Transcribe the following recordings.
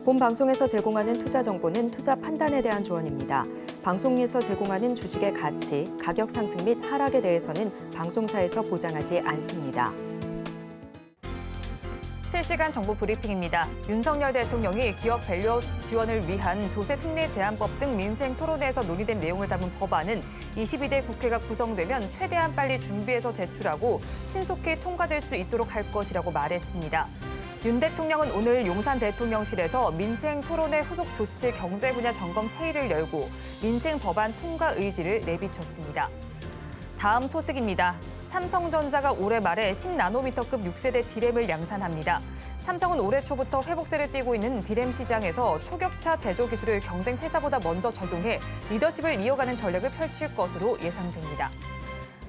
본 방송에서 제공하는 투자 정보는 투자 판단에 대한 조언입니다. 방송에서 제공하는 주식의 가치, 가격 상승 및 하락에 대해서는 방송사에서 보장하지 않습니다. 실시간 정보 브리핑입니다. 윤석열 대통령이 기업 밸류 지원을 위한 조세 특례 제한법 등 민생 토론회에서 논의된 내용을 담은 법안은 22대 국회가 구성되면 최대한 빨리 준비해서 제출하고 신속히 통과될 수 있도록 할 것이라고 말했습니다. 윤 대통령은 오늘 용산 대통령실에서 민생 토론회 후속 조치 경제 분야 점검 회의를 열고 민생 법안 통과 의지를 내비쳤습니다. 다음 소식입니다. 삼성전자가 올해 말에 10나노미터급 6세대 D램을 양산합니다. 삼성은 올해 초부터 회복세를 띠고 있는 D램 시장에서 초격차 제조 기술을 경쟁 회사보다 먼저 적용해 리더십을 이어가는 전략을 펼칠 것으로 예상됩니다.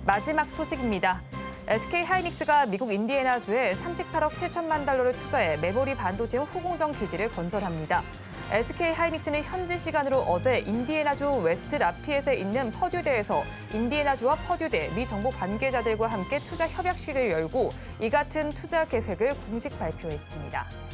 마지막 소식입니다. SK하이닉스가 미국 인디애나주에 38억 7천만 달러를 투자해 메모리 반도체 후공정 기지를 건설합니다. SK하이닉스는 현지 시간으로 어제 인디애나주 웨스트 라피엣에 있는 퍼듀대에서 인디애나주와 퍼듀대 미 정부 관계자들과 함께 투자 협약식을 열고 이 같은 투자 계획을 공식 발표했습니다.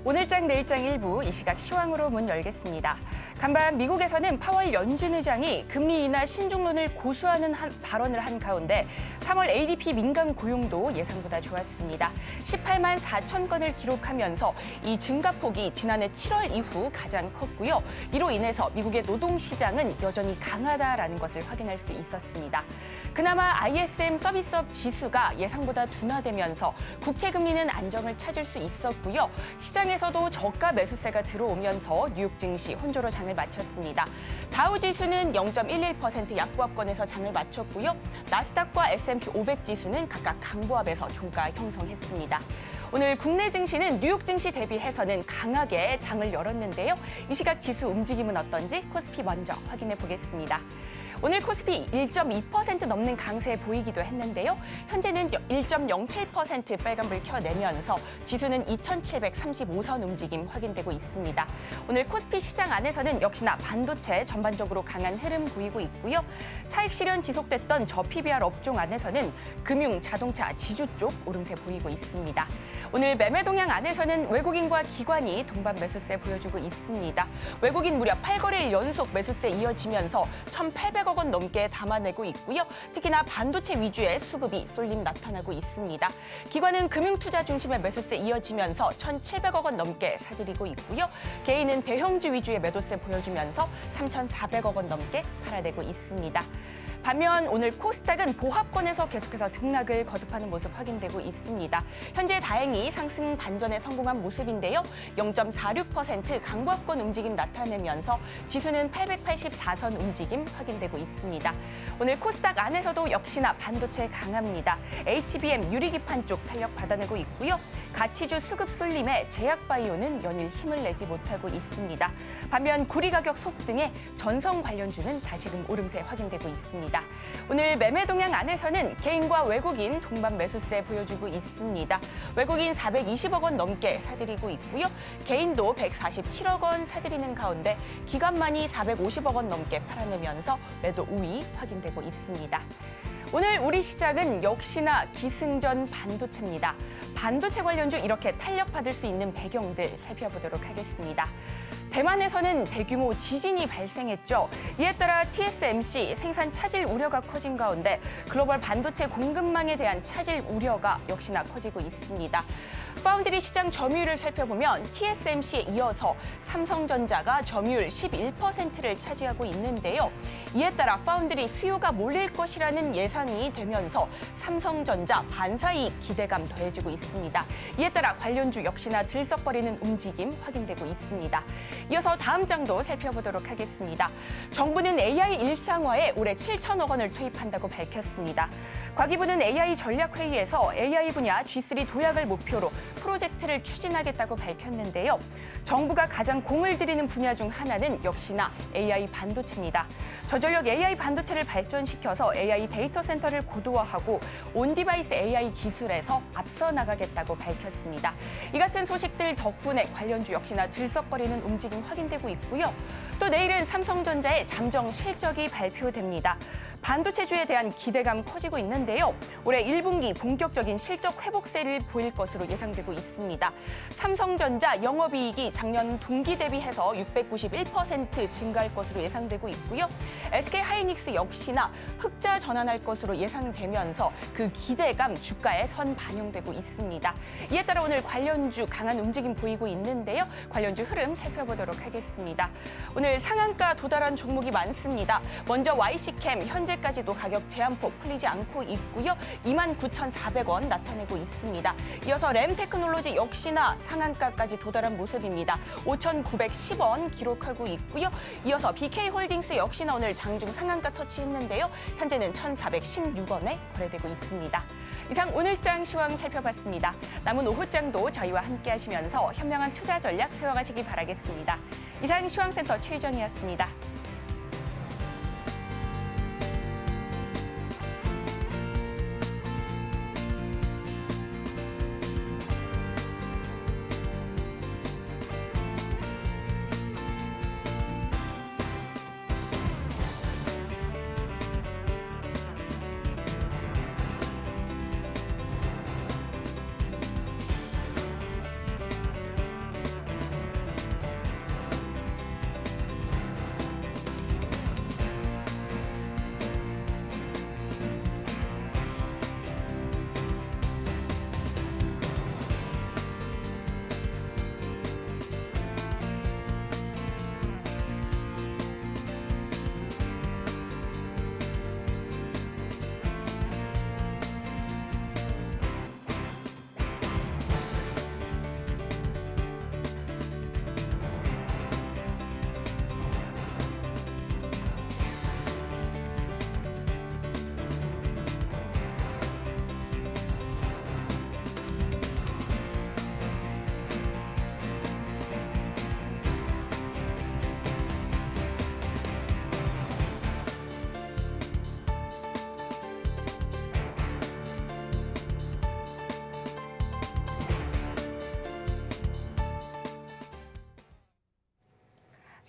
오늘장 내일장 일부 이 시각 시황으로 문 열겠습니다. 간밤 미국에서는 파월 연준 의장이 금리 인하 신중론을 고수하는 발언을 한 가운데 3월 ADP 민감 고용도 예상보다 좋았습니다. 18만 4천 건을 기록하면서 이 증가폭이 지난해 7월 이후 가장 컸고요. 이로 인해서 미국의 노동시장은 여전히 강하다라는 것을 확인할 수 있었습니다. 그나마 ISM 서비스업 지수가 예상보다 둔화되면서 국채금리는 안정을 찾을 수 있었고요. 시장에서도 저가 매수세가 들어오면서 뉴욕 증시 혼조로 장을 마쳤습니다. 다우 지수는 0.11% 약보합권에서 장을 마쳤고요. 나스닥과 S&P 500 지수는 각각 강보합에서 종가 형성했습니다. 오늘 국내 증시는 뉴욕 증시 대비해서는 강하게 장을 열었는데요. 이 시각 지수 움직임은 어떤지 코스피 먼저 확인해 보겠습니다. 오늘 코스피 1.2% 넘는 강세 보이기도 했는데요. 현재는 1.07% 빨간불 켜내면서 지수는 2,735선 움직임 확인되고 있습니다. 오늘 코스피 시장 안에서는 역시나 반도체 전반적으로 강한 흐름 보이고 있고요. 차익 실현 지속됐던 저PBR 업종 안에서는 금융, 자동차, 지주 쪽 오름세 보이고 있습니다. 오늘 매매 동향 안에서는 외국인과 기관이 동반 매수세 보여주고 있습니다. 외국인 무려 8거래일 연속 매수세 이어지면서 1,800억 원 넘게 담아내고 있고요. 특히나 반도체 위주의 수급이 쏠림 나타나고 있습니다. 기관은 금융투자 중심의 매수세 이어지면서 1,700억 원 넘게 사들이고 있고요. 개인은 대형주 위주의 매도세 보여주면서 3,400억 원 넘게 팔아내고 있습니다. 반면 오늘 코스닥은 보합권에서 계속해서 등락을 거듭하는 모습 확인되고 있습니다. 현재 다행히 상승 반전에 성공한 모습인데요. 0.46% 강보합권 움직임 나타내면서 지수는 884선 움직임 확인되고 있습니다. 오늘 코스닥 안에서도 역시나 반도체 강합니다. HBM 유리기판 쪽 탄력 받아내고 있고요. 가치주 수급 쏠림에 제약바이오는 연일 힘을 내지 못하고 있습니다. 반면 구리 가격 속등에 전성 관련주는 다시금 오름세 확인되고 있습니다. 오늘 매매 동향 안에서는 개인과 외국인 동반 매수세 보여주고 있습니다. 외국인 420억 원 넘게 사들이고 있고요. 개인도 147억 원 사들이는 가운데 기관만이 450억 원 넘게 팔아내면서 매도 우위 확인되고 있습니다. 오늘 우리 시장은 역시나 기승전 반도체입니다. 반도체 관련주 이렇게 탄력받을 수 있는 배경들 살펴보도록 하겠습니다. 대만에서는 대규모 지진이 발생했죠. 이에 따라 TSMC 생산 차질 우려가 커진 가운데 글로벌 반도체 공급망에 대한 차질 우려가 역시나 커지고 있습니다. 파운드리 시장 점유율을 살펴보면 TSMC에 이어서 삼성전자가 점유율 11%를 차지하고 있는데요. 이에 따라 파운드리 수요가 몰릴 것이라는 예상이 되면서 삼성전자 반사이익 기대감 더해지고 있습니다. 이에 따라 관련주 역시나 들썩거리는 움직임 확인되고 있습니다. 이어서 다음 장도 살펴보도록 하겠습니다. 정부는 AI 일상화에 올해 7천억 원을 투입한다고 밝혔습니다. 과기부는 AI 전략회의에서 AI 분야 G3 도약을 목표로 프로젝트를 추진하겠다고 밝혔는데요. 정부가 가장 공을 들이는 분야 중 하나는 역시나 AI 반도체입니다. 저전력 AI 반도체를 발전시켜서 AI 데이터 센터를 고도화하고 온디바이스 AI 기술에서 앞서 나가겠다고 밝혔습니다. 이 같은 소식들 덕분에 관련주 역시나 들썩거리는 움직임 움직임 확인되고 있고요. 또 내일은 삼성전자의 잠정 실적이 발표됩니다. 반도체주에 대한 기대감 커지고 있는데요. 올해 1분기 본격적인 실적 회복세를 보일 것으로 예상되고 있습니다. 삼성전자 영업이익이 작년 동기 대비해서 691% 증가할 것으로 예상되고 있고요. SK하이닉스 역시나 흑자 전환할 것으로 예상되면서 그 기대감 주가에 선 반영되고 있습니다. 이에 따라 오늘 관련주 강한 움직임 보이고 있는데요. 관련주 흐름 살펴보도록 하겠습니다. 오늘 상한가 도달한 종목이 많습니다. 먼저 YC캠 현재까지도 가격 제한폭 풀리지 않고 있고요. 29,400원 나타내고 있습니다. 이어서 램테크놀로지 역시나 상한가까지 도달한 모습입니다. 5,910원 기록하고 있고요. 이어서 BK홀딩스 역시나 오늘 장중 상한가 터치했는데요. 현재는 1,416원에 거래되고 있습니다. 이상 오늘장 시황 살펴봤습니다. 남은 오후장도 저희와 함께 하시면서 현명한 투자 전략 세워가시기 바라겠습니다. 이상 시황센터 최희정이었습니다.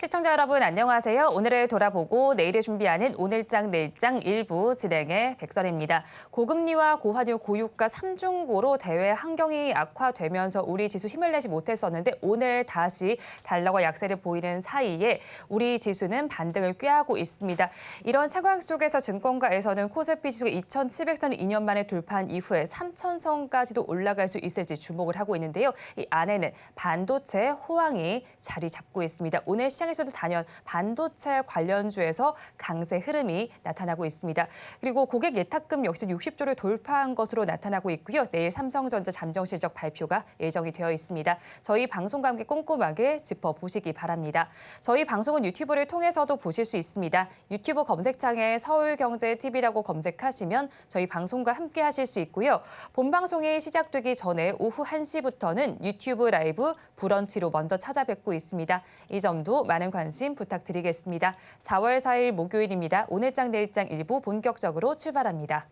시청자 여러분 안녕하세요. 오늘을 돌아보고 내일을 준비하는 오늘장 내일장 일부 진행의 백설입니다. 고금리와 고환율 고유가 3중고로 대외 환경이 악화되면서 우리 지수 힘을 내지 못했었는데 오늘 다시 달러가 약세를 보이는 사이에 우리 지수는 반등을 꾀하고 있습니다. 이런 상황 속에서 증권가에서는 코스피 지수가 2,700선을 2년 만에 돌파한 이후에 3,000선까지도 올라갈 수 있을지 주목을 하고 있는데요. 이 안에는 반도체 호황이 자리 잡고 있습니다. 오늘 시장에서도 단연 반도체 관련주에서 강세 흐름이 나타나고 있습니다. 그리고 고객 예탁금 역시 60조를 돌파한 것으로 나타나고 있고요. 내일 삼성전자 잠정 실적 발표가 예정이 되어 있습니다. 저희 방송과 함께 꼼꼼하게 짚어보시기 바랍니다. 저희 방송은 유튜브를 통해서도 보실 수 있습니다. 유튜브 검색창에 서울경제TV라고 검색하시면 저희 방송과 함께 하실 수 있고요. 본 방송이 시작되기 전에 오후 1시부터는 유튜브 라이브 브런치로 먼저 찾아뵙고 있습니다. 이 점도 많은 관심 부탁드리겠습니다. 4월 4일 목요일입니다. 오늘장 내일장 일부 본격적으로 출발합니다.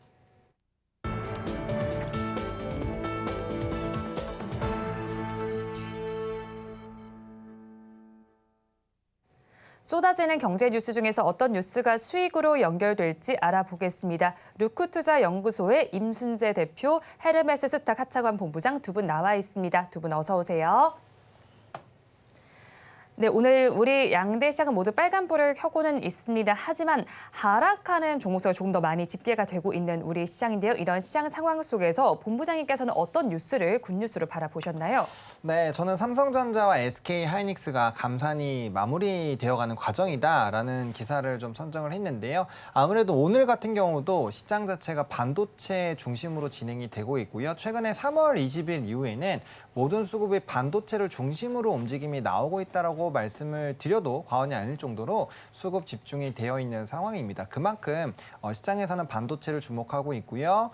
쏟아지는 경제 뉴스 중에서 어떤 뉴스가 수익으로 연결될지 알아보겠습니다. 루크투자연구소의 임순재 대표, 헤르메스 스탁 하차관 본부장 두 분 나와 있습니다. 두 분 어서 오세요. 네, 오늘 우리 양대 시장은 모두 빨간불을 켜고는 있습니다. 하지만 하락하는 종목수가 조금 더 많이 집계가 되고 있는 우리 시장인데요. 이런 시장 상황 속에서 본부장님께서는 어떤 뉴스를 굿뉴스로 바라보셨나요? 네, 저는 삼성전자와 SK하이닉스가 감산이 마무리되어가는 과정이다라는 기사를 좀 선정을 했는데요. 아무래도 오늘 같은 경우도 시장 자체가 반도체 중심으로 진행이 되고 있고요. 최근에 3월 20일 이후에는 모든 수급이 반도체를 중심으로 움직임이 나오고 있다라고 말씀을 드려도 과언이 아닐 정도로 수급 집중이 되어 있는 상황입니다. 그만큼 시장에서는 반도체를 주목하고 있고요.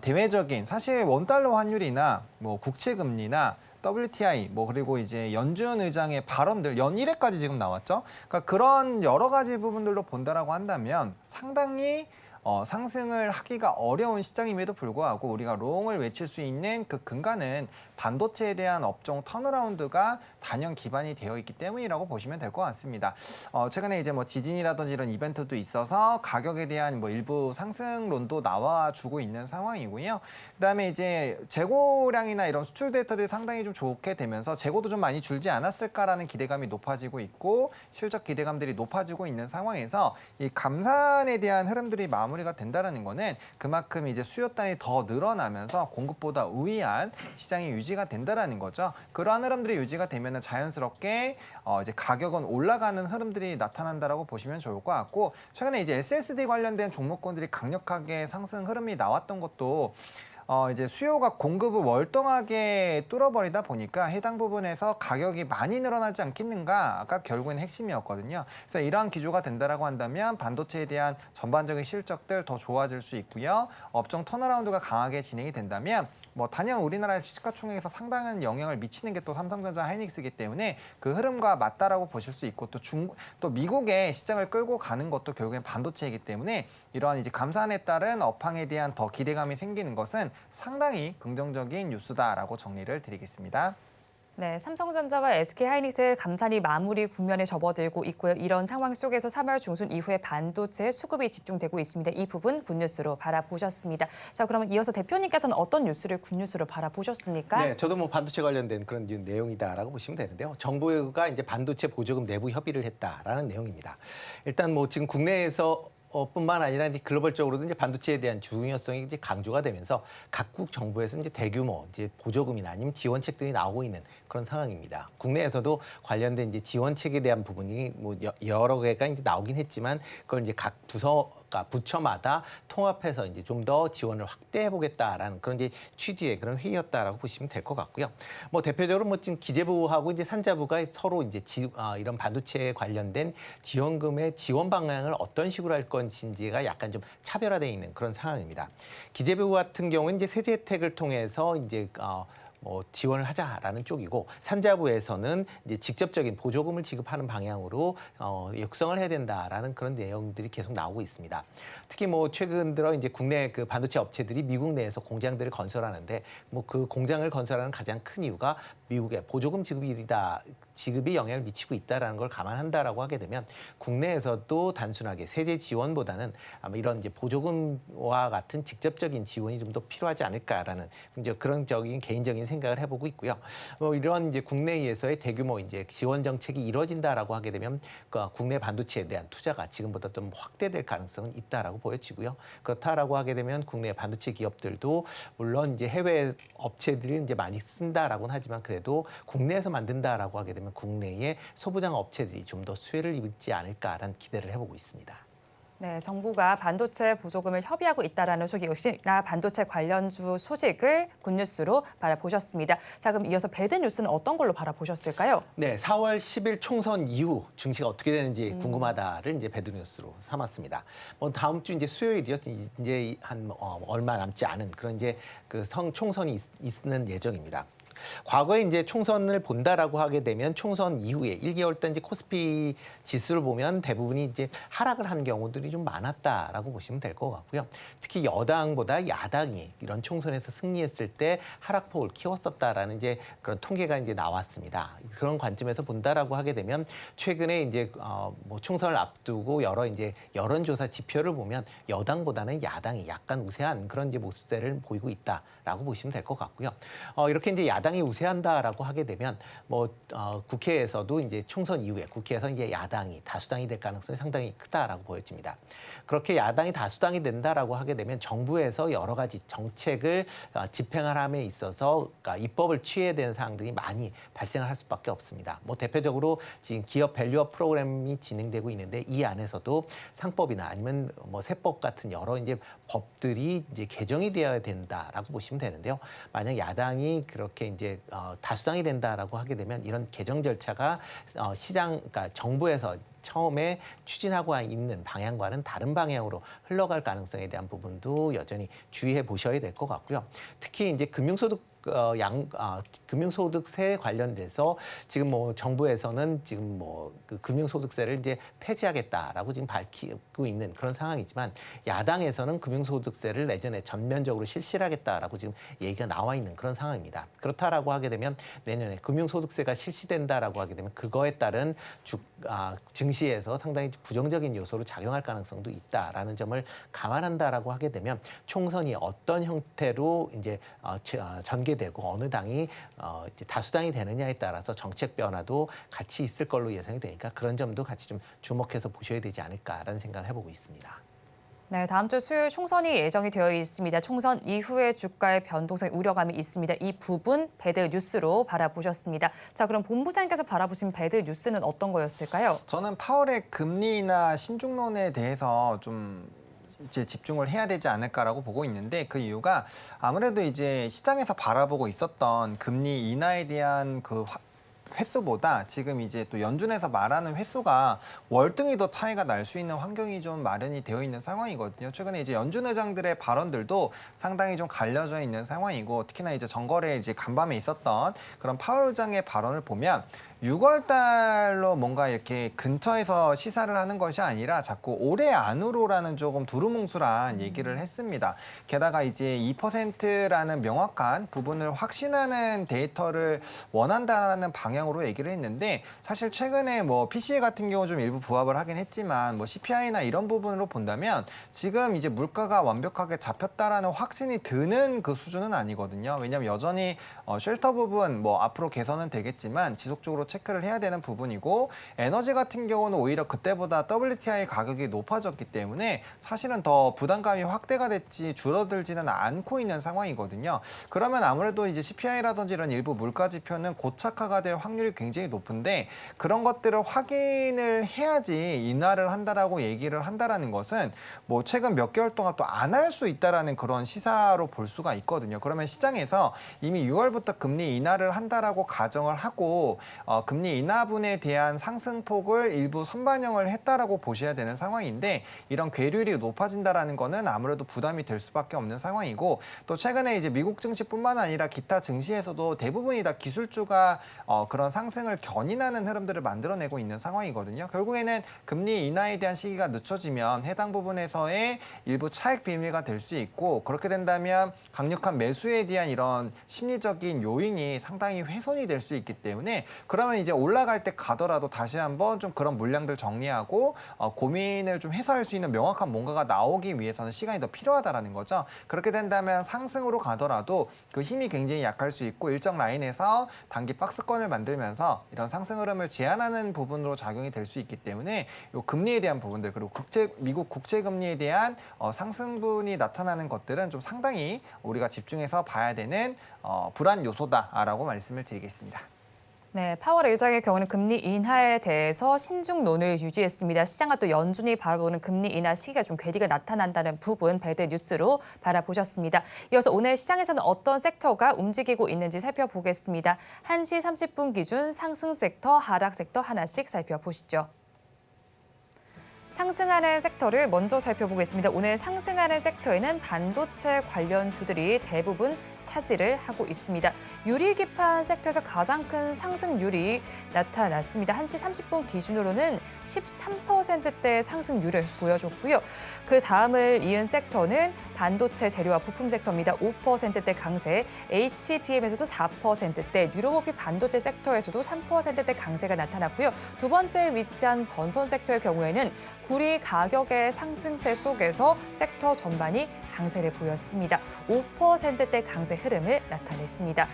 대외적인 사실 원달러 환율이나 뭐 국채금리나 WTI 그리고 이제 연준 의장의 발언들 연일회까지 지금 나왔죠. 그러니까 그런 여러 가지 부분들로 본다라고 한다면 상당히 상승을 하기가 어려운 시장임에도 불구하고 우리가 롱을 외칠 수 있는 그 근간은 반도체에 대한 업종 턴어라운드가 단연 기반이 되어 있기 때문이라고 보시면 될 것 같습니다. 최근에 이제 뭐 지진이라든지 이런 이벤트도 있어서 가격에 대한 뭐 일부 상승론도 나와주고 있는 상황이고요. 그다음에 이제 재고량이나 이런 수출 데이터들이 상당히 좀 좋게 되면서 재고도 좀 많이 줄지 않았을까라는 기대감이 높아지고 있고 실적 기대감들이 높아지고 있는 상황에서 이 감산에 대한 흐름들이 마무리가 된다는 거는 그만큼 이제 수요단이 더 늘어나면서 공급보다 우위한 시장이 유지가 된다는 거죠. 그러한 흐름들이 유지가 되면 자연스럽게 이제 가격은 올라가는 흐름들이 나타난다라고 보시면 좋을 것 같고 최근에 이제 SSD 관련된 종목군들이 강력하게 상승 흐름이 나왔던 것도 이제 수요가 공급을 월등하게 뚫어버리다 보니까 해당 부분에서 가격이 많이 늘어나지 않겠는가가 결국엔 핵심이었거든요. 그래서 이러한 기조가 된다라고 한다면 반도체에 대한 전반적인 실적들 더 좋아질 수 있고요. 업종 턴어라운드가 강하게 진행이 된다면 뭐 단연 우리나라의 시가총액에서 상당한 영향을 미치는 게 또 삼성전자 하이닉스이기 때문에 그 흐름과 맞다라고 보실 수 있고 또 미국의 시장을 끌고 가는 것도 결국엔 반도체이기 때문에 이러한 이제 감산에 따른 업황에 대한 더 기대감이 생기는 것은 상당히 긍정적인 뉴스다라고 정리를 드리겠습니다. 네, 삼성전자와 SK하이닉스의 감산이 마무리 국면에 접어들고 있고요. 이런 상황 속에서 3월 중순 이후에 반도체 수급이 집중되고 있습니다. 이 부분 굿뉴스로 바라보셨습니다. 자, 그러면 이어서 대표님께서는 어떤 뉴스를 굿뉴스로 바라보셨습니까? 네, 저도 뭐 반도체 관련된 그런 내용이다라고 보시면 되는데요. 정부가 이제 반도체 보조금 내부 협의를 했다라는 내용입니다. 일단 뭐 지금 국내에서 뿐만 아니라 이제 글로벌적으로도 이제 반도체에 대한 중요성이 이제 강조가 되면서 각국 정부에서 이제 대규모 이제 보조금이나 아니면 지원책들이 나오고 있는 그런 상황입니다. 국내에서도 관련된 이제 지원책에 대한 부분이 뭐 여러 개가 이제 나오긴 했지만 그걸 이제 각 부처마다 통합해서 이제 좀 더 지원을 확대해 보겠다라는 그런 이제 취지의 그런 회의였다라고 보시면 될 것 같고요. 뭐 대표적으로 뭐 지금 기재부하고 이제 산자부가 서로 이제 이런 반도체에 관련된 지원금의 지원 방향을 어떤 식으로 할 건지가 약간 좀 차별화되어 있는 그런 상황입니다. 기재부 같은 경우는 이제 세제 혜택을 통해서 이제 뭐 지원을 하자라는 쪽이고 산자부에서는 이제 직접적인 보조금을 지급하는 방향으로 육성을 해야 된다라는 그런 내용들이 계속 나오고 있습니다. 특히 뭐 최근 들어 이제 국내 그 반도체 업체들이 미국 내에서 공장들을 건설하는데 뭐 그 공장을 건설하는 가장 큰 이유가 미국의 보조금 지급이 영향을 미치고 있다라는 걸 감안한다라고 하게 되면 국내에서도 단순하게 세제 지원보다는 아마 이런 이제 보조금과 같은 직접적인 지원이 좀 더 필요하지 않을까라는 이제 그런 개인적인 생각을 해보고 있고요. 이런 이제 국내에서의 대규모 이제 지원 정책이 이루어진다라고 하게 되면 그 국내 반도체에 대한 투자가 지금보다 좀 확대될 가능성은 있다라고 보여지고요. 그렇다라고 하게 되면 국내 반도체 기업들도 물론 이제 해외 업체들이 이제 많이 쓴다라고는 하지만 그래도 국내에서 만든다라고 하게 되면 국내의 소부장 업체들이 좀 더 수혜를 입지 않을까라는 기대를 해보고 있습니다. 네, 정부가 반도체 보조금을 협의하고 있다라는 소식 역시나 반도체 관련주 소식을 굿뉴스로 바라보셨습니다. 자, 그럼 이어서 배드 뉴스는 어떤 걸로 바라보셨을까요? 네, 4월 10일 총선 이후 증시가 어떻게 되는지 궁금하다를 이제 배드 뉴스로 삼았습니다. 뭐 다음 주 이제 수요일이요. 이제 한 얼마 남지 않은 그런 이제 그 총선이 있는 예정입니다. 과거에 이제 총선을 본다라고 하게 되면 총선 이후에 1개월 때 이제 코스피 지수를 보면 대부분이 이제 하락을 한 경우들이 좀 많았다라고 보시면 될 것 같고요. 특히 여당보다 야당이 이런 총선에서 승리했을 때 하락폭을 키웠었다라는 이제 그런 통계가 이제 나왔습니다. 그런 관점에서 본다라고 하게 되면 최근에 이제 뭐 총선을 앞두고 여러 이제 여론조사 지표를 보면 여당보다는 야당이 약간 우세한 그런 이제 모습들을 보이고 있다라고 보시면 될 것 같고요. 이렇게 이제 야당이 우세한다라고 하게 되면 뭐 국회에서도 이제 총선 이후에 국회에서 이제 야당이 다수당이 될 가능성이 상당히 크다라고 보여집니다. 그렇게 야당이 다수당이 된다라고 하게 되면 정부에서 여러 가지 정책을 집행을 함에 있어서 그러니까 입법을 취해야 되는 사항들이 많이 발생을 할 수밖에 없습니다. 뭐 대표적으로 지금 기업 밸류업 프로그램이 진행되고 있는데 이 안에서도 상법이나 아니면 뭐 세법 같은 여러 이제 법들이 이제 개정이 되어야 된다라고 보시면 되는데요. 만약 야당이 그렇게 이제 다수당이 된다라고 하게 되면 이런 개정 절차가 그러니까 정부에서 처음에 추진하고 있는 방향과는 다른 방향으로 흘러갈 가능성에 대한 부분도 여전히 주의해 보셔야 될 것 같고요. 특히 이제 금융소득세 관련돼서 지금 뭐 정부에서는 지금 그 금융소득세를 이제 폐지하겠다라고 지금 밝히고 있는 그런 상황이지만 야당에서는 금융소득세를 내년에 전면적으로 실시를 하겠다라고 지금 얘기가 나와 있는 그런 상황입니다. 그렇다라고 하게 되면 내년에 금융소득세가 실시된다라고 하게 되면 그거에 따른 증시에서 상당히 부정적인 요소로 작용할 가능성도 있다라는 점을 감안한다라고 하게 되면 총선이 어떤 형태로 이제 전개되고 어느 당이 이제 다수당이 되느냐에 따라서 정책 변화도 같이 있을 걸로 예상이 되니까 그런 점도 같이 좀 주목해서 보셔야 되지 않을까라는 생각을 해보고 있습니다. 네, 다음 주 수요일 총선이 예정이 되어 있습니다. 총선 이후의 주가의 변동성에 우려감이 있습니다. 이 부분 배드 뉴스로 바라보셨습니다. 자, 그럼 본부장님께서 바라보신 배드 뉴스는 어떤 거였을까요? 저는 파월의 금리 인하 신중론에 대해서 좀 이제 집중을 해야 되지 않을까라고 보고 있는데 그 이유가 아무래도 이제 시장에서 바라보고 있었던 금리 인하에 대한 그 횟수보다 지금 이제 또 연준에서 말하는 횟수가 월등히 더 차이가 날 수 있는 환경이 좀 마련이 되어 있는 상황이거든요. 최근에 이제 연준 의장들의 발언들도 상당히 좀 갈려져 있는 상황이고 특히나 이제 전거래 이제 간밤에 있었던 그런 파월 의장의 발언을 보면 6월 달로 뭔가 이렇게 근처에서 시사를 하는 것이 아니라 자꾸 올해 안으로라는 조금 두루뭉술한 얘기를 했습니다. 게다가 이제 2%라는 명확한 부분을 확신하는 데이터를 원한다라는 방향으로 얘기를 했는데 사실 최근에 뭐 PCE 같은 경우 좀 일부 부합을 하긴 했지만 뭐 CPI나 이런 부분으로 본다면 지금 이제 물가가 완벽하게 잡혔다라는 확신이 드는 그 수준은 아니거든요. 왜냐하면 여전히 쉘터 부분 뭐 앞으로 개선은 되겠지만 지속적으로 체크를 해야 되는 부분이고 에너지 같은 경우는 오히려 그때보다 WTI 가격이 높아졌기 때문에 사실은 더 부담감이 확대가 됐지 줄어들지는 않고 있는 상황이거든요. 그러면 아무래도 이제 CPI라든지 이런 일부 물가 지표는 고착화가 될 확률이 굉장히 높은데 그런 것들을 확인을 해야지 인하를 한다라고 얘기를 한다라는 것은 뭐 최근 몇 개월 동안 또 안 할 수 있다라는 그런 시사로 볼 수가 있거든요. 그러면 시장에서 이미 6월부터 금리 인하를 한다라고 가정을 하고 금리 인하분에 대한 상승폭을 일부 선반영을 했다라고 보셔야 되는 상황인데 이런 괴율이 높아진다라는 거는 아무래도 부담이 될 수밖에 없는 상황이고 또 최근에 이제 미국 증시뿐만 아니라 기타 증시에서도 대부분이 다 기술주가 그런 상승을 견인하는 흐름들을 만들어내고 있는 상황이거든요. 결국에는 금리 인하에 대한 시기가 늦춰지면 해당 부분에서의 일부 차익 빌미가 될 수 있고 그렇게 된다면 강력한 매수에 대한 이런 심리적인 요인이 상당히 훼손이 될 수 있기 때문에 그러면 이제 올라갈 때 가더라도 다시 한번 좀 그런 물량들 정리하고 고민을 좀 해소할 수 있는 명확한 뭔가가 나오기 위해서는 시간이 더 필요하다라는 거죠. 그렇게 된다면 상승으로 가더라도 그 힘이 굉장히 약할 수 있고 일정 라인에서 단기 박스권을 만들면서 이런 상승 흐름을 제한하는 부분으로 작용이 될 수 있기 때문에 요 금리에 대한 부분들 그리고 미국 국채 금리에 대한 상승분이 나타나는 것들은 좀 상당히 우리가 집중해서 봐야 되는 불안 요소다라고 말씀을 드리겠습니다. 네, 파월 의장의 경우는 금리 인하에 대해서 신중론을 유지했습니다. 시장과 또 연준이 바라보는 금리 인하 시기가 좀 괴리가 나타난다는 부분 배드 뉴스로 바라보셨습니다. 이어서 오늘 시장에서는 어떤 섹터가 움직이고 있는지 살펴보겠습니다. 1시 30분 기준 상승 섹터, 하락 섹터 하나씩 살펴보시죠. 상승하는 섹터를 먼저 살펴보겠습니다. 오늘 상승하는 섹터에는 반도체 관련주들이 대부분 차지를 하고 있습니다. 유리기판 섹터에서 가장 큰 상승률이 나타났습니다. 1시 30분 기준으로는 13%대의 상승률을 보여줬고요. 그 다음을 이은 섹터는 반도체 재료와 부품 섹터입니다. 5%대 강세, HBM에서도 4%대, 뉴로모비 반도체 섹터에서도 3%대 강세가 나타났고요. 두 번째에 위치한 전선 섹터의 경우에는 구리 가격의 상승세 속에서 섹터 전반이 강세를 보였습니다. 5%대 강세 흐름을 나타냈습니다.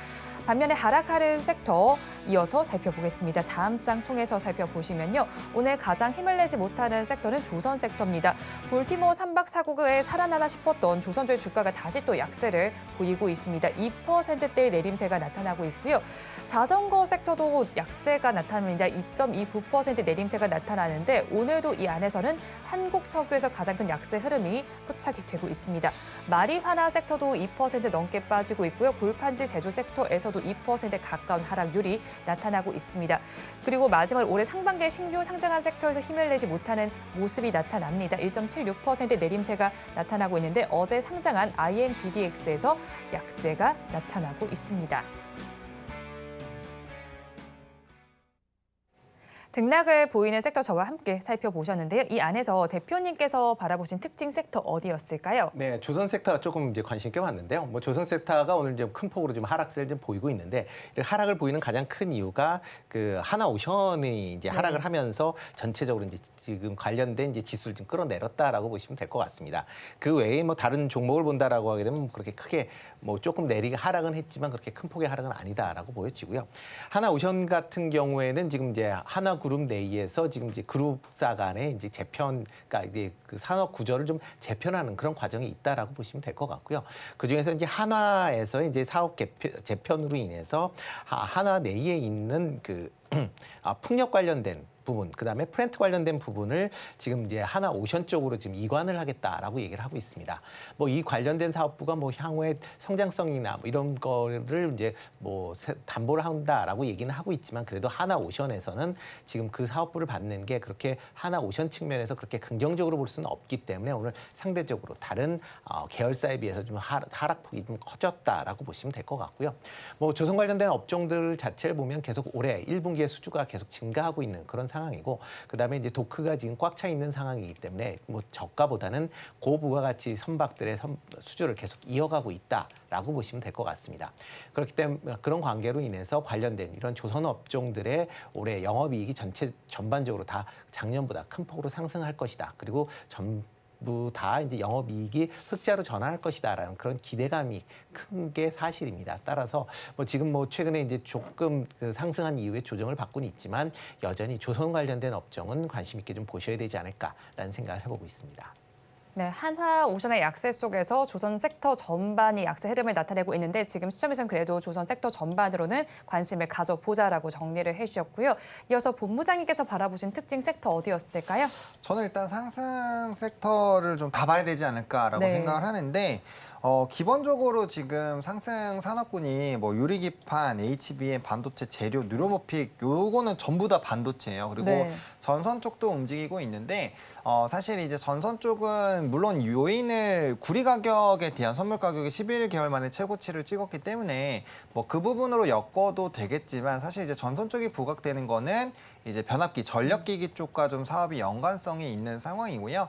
반면에 하락하는 섹터 이어서 살펴보겠습니다. 다음 장 통해서 살펴보시면요. 오늘 가장 힘을 내지 못하는 섹터는 조선 섹터입니다. 볼티모어 3박 4국에 살아나나 싶었던 조선주의 주가가 다시 또 약세를 보이고 있습니다. 2%대의 내림세가 나타나고 있고요. 자전거 섹터도 약세가 나타납니다. 2.29% 내림세가 나타나는데 오늘도 이 안에서는 한국석유에서 가장 큰 약세 흐름이 포착이 되고 있습니다. 마리화나 섹터도 2% 넘게 빠지고 이어지고 있고요. 골판지 제조 섹터에서도 2%에 가까운 하락률이 나타나고 있습니다. 그리고 마지막으로 올해 상반기에 신규 상장한 섹터에서 힘을 내지 못하는 모습이 나타납니다. 1.76% 내림세가 나타나고 있는데 어제 상장한 IMBDX에서 약세가 나타나고 있습니다. 등락을 보이는 섹터 저와 함께 살펴보셨는데요. 이 안에서 대표님께서 바라보신 특징 섹터 어디였을까요? 네, 조선 섹터가 조금 이제 관심 있게 봤는데요. 뭐 조선 섹터가 오늘 좀 큰 폭으로 좀 하락세를 좀 보이고 있는데 이 하락을 보이는 가장 큰 이유가 그 하나오션이 이제 하락을 하면서 전체적으로 이제 지금 관련된 이제 지수를 좀 끌어내렸다라고 보시면 될 것 같습니다. 그 외에 뭐 다른 종목을 본다라고 하게 되면 그렇게 크게 뭐 조금 하락은 했지만 그렇게 큰 폭의 하락은 아니다라고 보여지고요. 하나오션 같은 경우에는 지금 이제 하나그룹 내에서 지금 이제 그룹사 간의 이제 재편, 그러니까 이제 그 산업 구조를 좀 재편하는 그런 과정이 있다라고 보시면 될 것 같고요. 그 중에서 이제 한화에서 이제 사업 재편으로 인해서 한화 내에 있는 그 풍력 관련된 부분, 그다음에 프렌트 관련된 부분을 지금 이제 하나오션 쪽으로 지금 이관을 하겠다라고 얘기를 하고 있습니다. 뭐 이 관련된 사업부가 뭐 향후의 성장성이나 뭐 이런 거를 이제 뭐 담보를 한다라고 얘기는 하고 있지만 그래도 하나오션에서는 지금 그 사업부를 받는 게 그렇게 하나오션 측면에서 그렇게 긍정적으로 볼 수는 없기 때문에 오늘 상대적으로 다른 계열사에 비해서 좀 하락폭이 좀 커졌다라고 보시면 될 것 같고요. 뭐 조선 관련된 업종들 자체를 보면 계속 올해 1분기에 수주가 계속 증가하고 있는 그런 상황이고 그다음에 이제 도크가 지금 꽉 차 있는 상황이기 때문에 뭐 저가보다는 고부가가치 선박들의 수주를 계속 이어가고 있다라고 보시면 될 것 같습니다. 그렇기 때문에 그런 관계로 인해서 관련된 이런 조선 업종들의 올해 영업이익이 전반적으로 다 작년보다 큰 폭으로 상승할 것이다. 그리고 전부 다 이제 영업이익이 흑자로 전환할 것이다라는 그런 기대감이 큰 게 사실입니다. 따라서 뭐 지금 뭐 최근에 이제 조금 그 상승한 이후에 조정을 받고는 있지만 여전히 조선 관련된 업종은 관심 있게 좀 보셔야 되지 않을까라는 생각을 해보고 있습니다. 네, 한화오션의 약세 속에서 조선 섹터 전반이 약세 흐름을 나타내고 있는데 지금 시점에서는 그래도 조선 섹터 전반으로는 관심을 가져보자라고 정리를 해주셨고요. 이어서 본부장님께서 바라보신 특징 섹터 어디였을까요? 저는 일단 상승 섹터를 좀 다 봐야 되지 않을까라고 네. 생각을 하는데 기본적으로 지금 상승 산업군이 뭐 유리기판, HBM, 반도체, 재료, 뉴로모픽 요거는 전부 다 반도체예요. 그리고 네. 전선 쪽도 움직이고 있는데 사실 이제 전선 쪽은 물론 요인을 구리 가격에 대한 선물 가격이 11개월 만에 최고치를 찍었기 때문에 뭐 그 부분으로 엮어도 되겠지만 사실 이제 전선 쪽이 부각되는 거는 이제 변압기, 전력기기 쪽과 좀 사업이 연관성이 있는 상황이고요.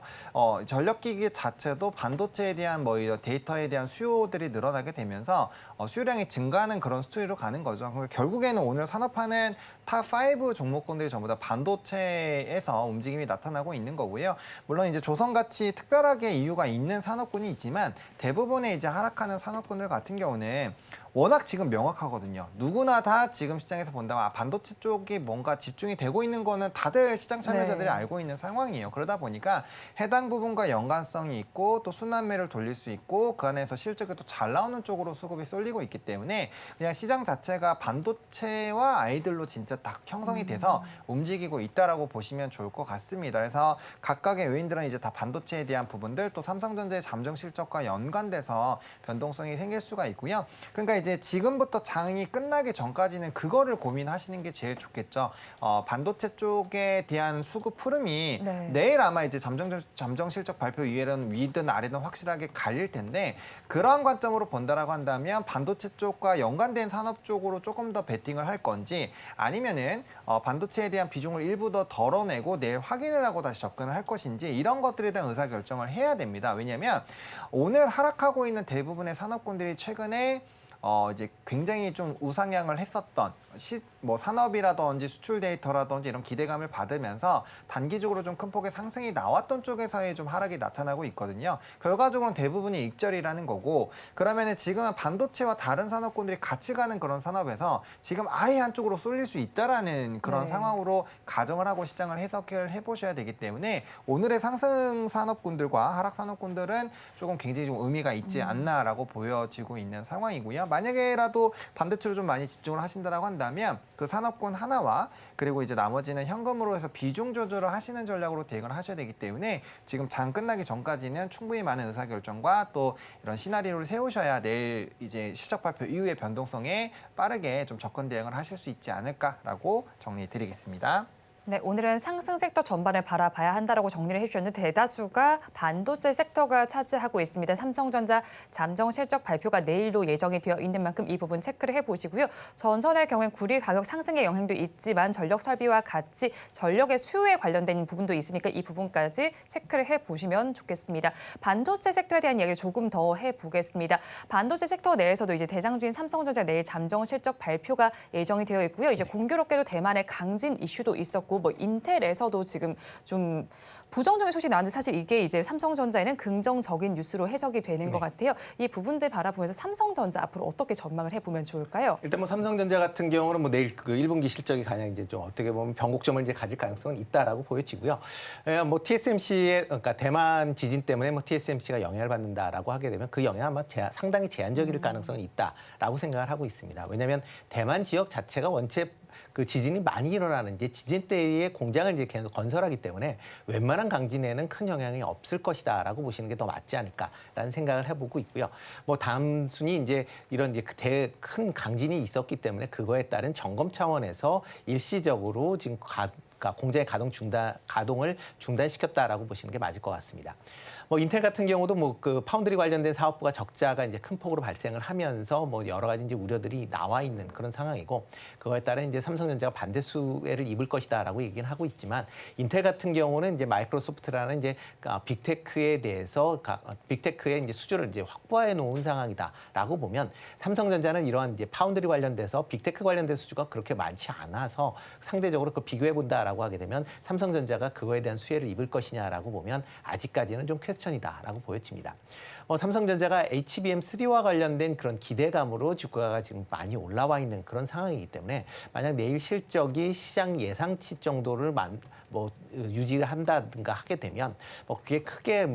전력기기 자체도 반도체에 대한 뭐 이런 데이터에 대한 수요들이 늘어나게 되면서 수요량이 증가하는 그런 스토리로 가는 거죠. 그러니까 결국에는 오늘 산업하는 탑5 종목군들이 전부 다 반도체에서 움직임이 나타나고 있는 거고요. 물론 이제 조선같이 특별하게 이유가 있는 산업군이 있지만 대부분의 이제 하락하는 산업군들 같은 경우는 워낙 지금 명확하거든요. 누구나 다 지금 시장에서 본다면 반도체 쪽이 뭔가 집중이 되고 있는 거는 다들 시장 참여자들이 네. 알고 있는 상황이에요. 그러다 보니까 해당 부분과 연관성이 있고 또 순환매를 돌릴 수 있고 그 안에서 실적이 또 잘 나오는 쪽으로 수급이 쏠리고 있기 때문에 그냥 시장 자체가 반도체와 아이들로 진짜 딱 형성이 돼서 움직이고 있다라고 보시면 좋을 것 같습니다. 그래서 각각의 요인들은 이제 다 반도체에 대한 부분들 또 삼성전자의 잠정 실적과 연관돼서 변동성이 생길 수가 있고요. 그러니까 이제 지금부터 장이 끝나기 전까지는 그거를 고민하시는 게 제일 좋겠죠. 반도체 쪽에 대한 수급 흐름이 네. 내일 아마 이제 잠정 실적 발표 이후에는 위든 아래든 확실하게 갈릴 텐데 그러한 관점으로 본다라고 한다면 반도체 쪽과 연관된 산업 쪽으로 조금 더 베팅을 할 건지 아니면은 반도체에 대한 비중을 일부 더 덜어내고 내일 확인을 하고 다시 접근을 할 것인지 이런 것들에 대한 의사결정을 해야 됩니다. 왜냐하면 오늘 하락하고 있는 대부분의 산업군들이 최근에 이제 굉장히 좀 우상향을 했었던 뭐 산업이라든지 수출 데이터라든지 이런 기대감을 받으면서 단기적으로 좀 큰 폭의 상승이 나왔던 쪽에서의 좀 하락이 나타나고 있거든요. 결과적으로는 대부분이 익절이라는 거고 그러면은 지금은 반도체와 다른 산업군들이 같이 가는 그런 산업에서 지금 아예 한쪽으로 쏠릴 수 있다라는 그런 네. 상황으로 가정을 하고 시장을 해석을 해보셔야 되기 때문에 오늘의 상승 산업군들과 하락 산업군들은 조금 굉장히 좀 의미가 있지 않나라고 보여지고 있는 상황이고요. 만약에라도 반대체로 좀 많이 집중을 하신다라고 한다면 그 산업군 하나와 그리고 이제 나머지는 현금으로 해서 비중 조절을 하시는 전략으로 대응을 하셔야 되기 때문에 지금 장 끝나기 전까지는 충분히 많은 의사결정과 또 이런 시나리오를 세우셔야 내일 이제 실적 발표 이후의 변동성에 빠르게 좀 접근 대응을 하실 수 있지 않을까라고 정리드리겠습니다. 네, 오늘은 상승 섹터 전반을 바라봐야 한다라고 정리를 해주셨는데 대다수가 반도체 섹터가 차지하고 있습니다. 삼성전자 잠정 실적 발표가 내일로 예정이 되어 있는 만큼 이 부분 체크를 해보시고요. 전선의 경우엔 구리 가격 상승의 영향도 있지만 전력 설비와 같이 전력의 수요에 관련된 부분도 있으니까 이 부분까지 체크를 해보시면 좋겠습니다. 반도체 섹터에 대한 이야기를 조금 더 해보겠습니다. 반도체 섹터 내에서도 이제 대장주인 삼성전자 내일 잠정 실적 발표가 예정이 되어 있고요. 이제 공교롭게도 대만의 강진 이슈도 있었고 뭐 인텔에서도 지금 좀 부정적인 소식이 나왔는데 사실 이게 이제 삼성전자에는 긍정적인 뉴스로 해석이 되는 것 같아요. 이 부분들 바라보면서 삼성전자 앞으로 어떻게 전망을 해보면 좋을까요? 일단 뭐 삼성전자 같은 경우는 뭐 내일 그 1분기 실적이 가장 이제 좀 어떻게 보면 변곡점을 이제 가질 가능성은 있다라고 보여지고요. 뭐 TSMC의 그러니까 대만 지진 때문에 뭐 TSMC가 영향을 받는다라고 하게 되면 그 영향 아마 상당히 제한적일 가능성이 있다라고 생각을 하고 있습니다. 왜냐하면 대만 지역 자체가 원체 그 지진이 많이 일어나는 이제 지진 때의 공장을 이제 계속 건설하기 때문에 웬만한 강진에는 큰 영향이 없을 것이다라고 보시는 게 더 맞지 않을까라는 생각을 해보고 있고요. 뭐 단순히 이제 이런 이제 큰 강진이 있었기 때문에 그거에 따른 점검 차원에서 일시적으로 지금 공장의 가동을 중단시켰다라고 보시는 게 맞을 것 같습니다. 뭐 인텔 같은 경우도 뭐 그 파운드리 관련된 사업부가 적자가 이제 큰 폭으로 발생을 하면서 뭐 여러 가지 이제 우려들이 나와 있는 그런 상황이고 그거에 따라 이제 삼성전자가 반대 수혜를 입을 것이다라고 얘기는 하고 있지만 인텔 같은 경우는 이제 마이크로소프트라는 이제 빅테크에 대해서 빅테크의 이제 수주를 이제 확보해 놓은 상황이다라고 보면 삼성전자는 이러한 이제 파운드리 관련돼서 빅테크 관련된 수주가 그렇게 많지 않아서 상대적으로 그 비교해 본다라고 하게 되면 삼성전자가 그거에 대한 수혜를 입을 것이냐라고 보면 아직까지는 좀 퀘스천이다라고 보여집니다. 삼성전자가 HBM3와 관련된 그런 기대감으로 주가가 지금 많이 올라와 있는 그런 상황이기 때문에 만약 내일 실적이 시장 예상치 정도를 유지를 한다든가 하게 되면 그게 크게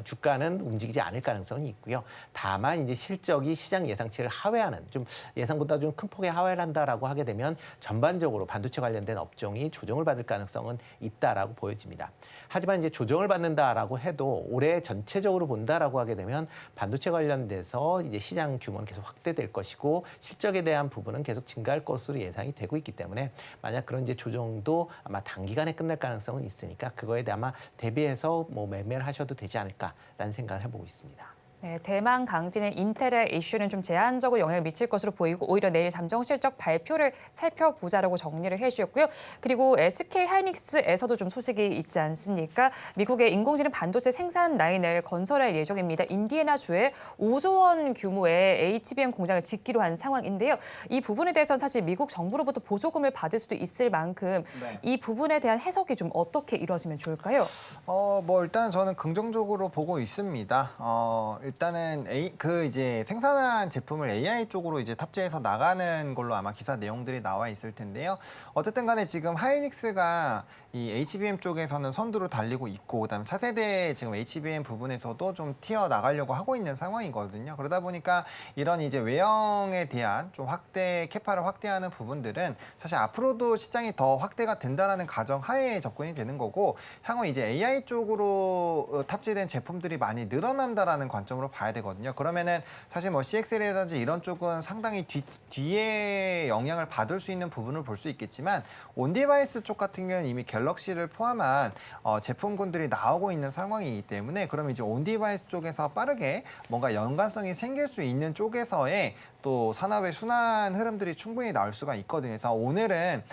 주가는 움직이지 않을 가능성이 있고요. 다만 이제 실적이 시장 예상치를 하회하는 좀 예상보다 좀 큰 폭의 하회를 한다라고 하게 되면 전반적으로 반도체 관련된 업종이 조정을 받을 가능성은 있다라고 보여집니다. 하지만 이제 조정을 받는다라고 해도 올해 전체적으로 본다라고 하게 되면 반도체 관련돼서 이제 시장 규모는 계속 확대될 것이고 실적에 대한 부분은 계속 증가할 것으로 예상이 되고 있기 때문에 만약 그런 이제 조정도 아마 단기간에 끝날 가능성은 있으니까 그거에 대해 아마 대비해서 매매를 하셔도 되지 않을까라는 생각을 해보고 있습니다. 네, 대만 강진의 인텔의 이슈는 좀 제한적으로 영향을 미칠 것으로 보이고 오히려 내일 잠정 실적 발표를 살펴보자라고 정리를 해주셨고요. 그리고 SK 하이닉스에서도 좀 소식이 있지 않습니까? 미국의 인공지능 반도체 생산 라인을 건설할 예정입니다. 인디애나주에 5조 원 규모의 HBM 공장을 짓기로 한 상황인데요. 이 부분에 대해서는 사실 미국 정부로부터 보조금을 받을 수도 있을 만큼 이 부분에 대한 해석이 좀 어떻게 이루어지면 좋을까요? 일단 저는 긍정적으로 보고 있습니다. 일단은 이제 생산한 제품을 AI 쪽으로 이제 탑재해서 나가는 걸로 아마 기사 내용들이 나와 있을 텐데요. 어쨌든 간에 지금 하이닉스가 이 HBM 쪽에서는 선두로 달리고 있고 그다음에 차세대 지금 HBM 부분에서도 좀 튀어 나가려고 하고 있는 상황이거든요. 그러다 보니까 이런 이제 외형에 대한 좀 캐파를 확대하는 부분들은 사실 앞으로도 시장이 더 확대가 된다라는 가정 하에 접근이 되는 거고 향후 이제 AI 쪽으로 탑재된 제품들이 많이 늘어난다라는 관점으로 봐야 되거든요. 그러면은 사실 CXL이라든지 이런 쪽은 상당히 뒤에 영향을 받을 수 있는 부분을 볼 수 있겠지만 온디바이스 쪽 같은 경우는 이미 갤럭시를 포함한 제품군들이 나오고 있는 상황이기 때문에 그럼 이제 온디바이스 쪽에서 빠르게 뭔가 연관성이 생길 수 있는 쪽에서의 또 산업의 순환 흐름들이 충분히 나올 수가 있거든요. 그래서 오늘은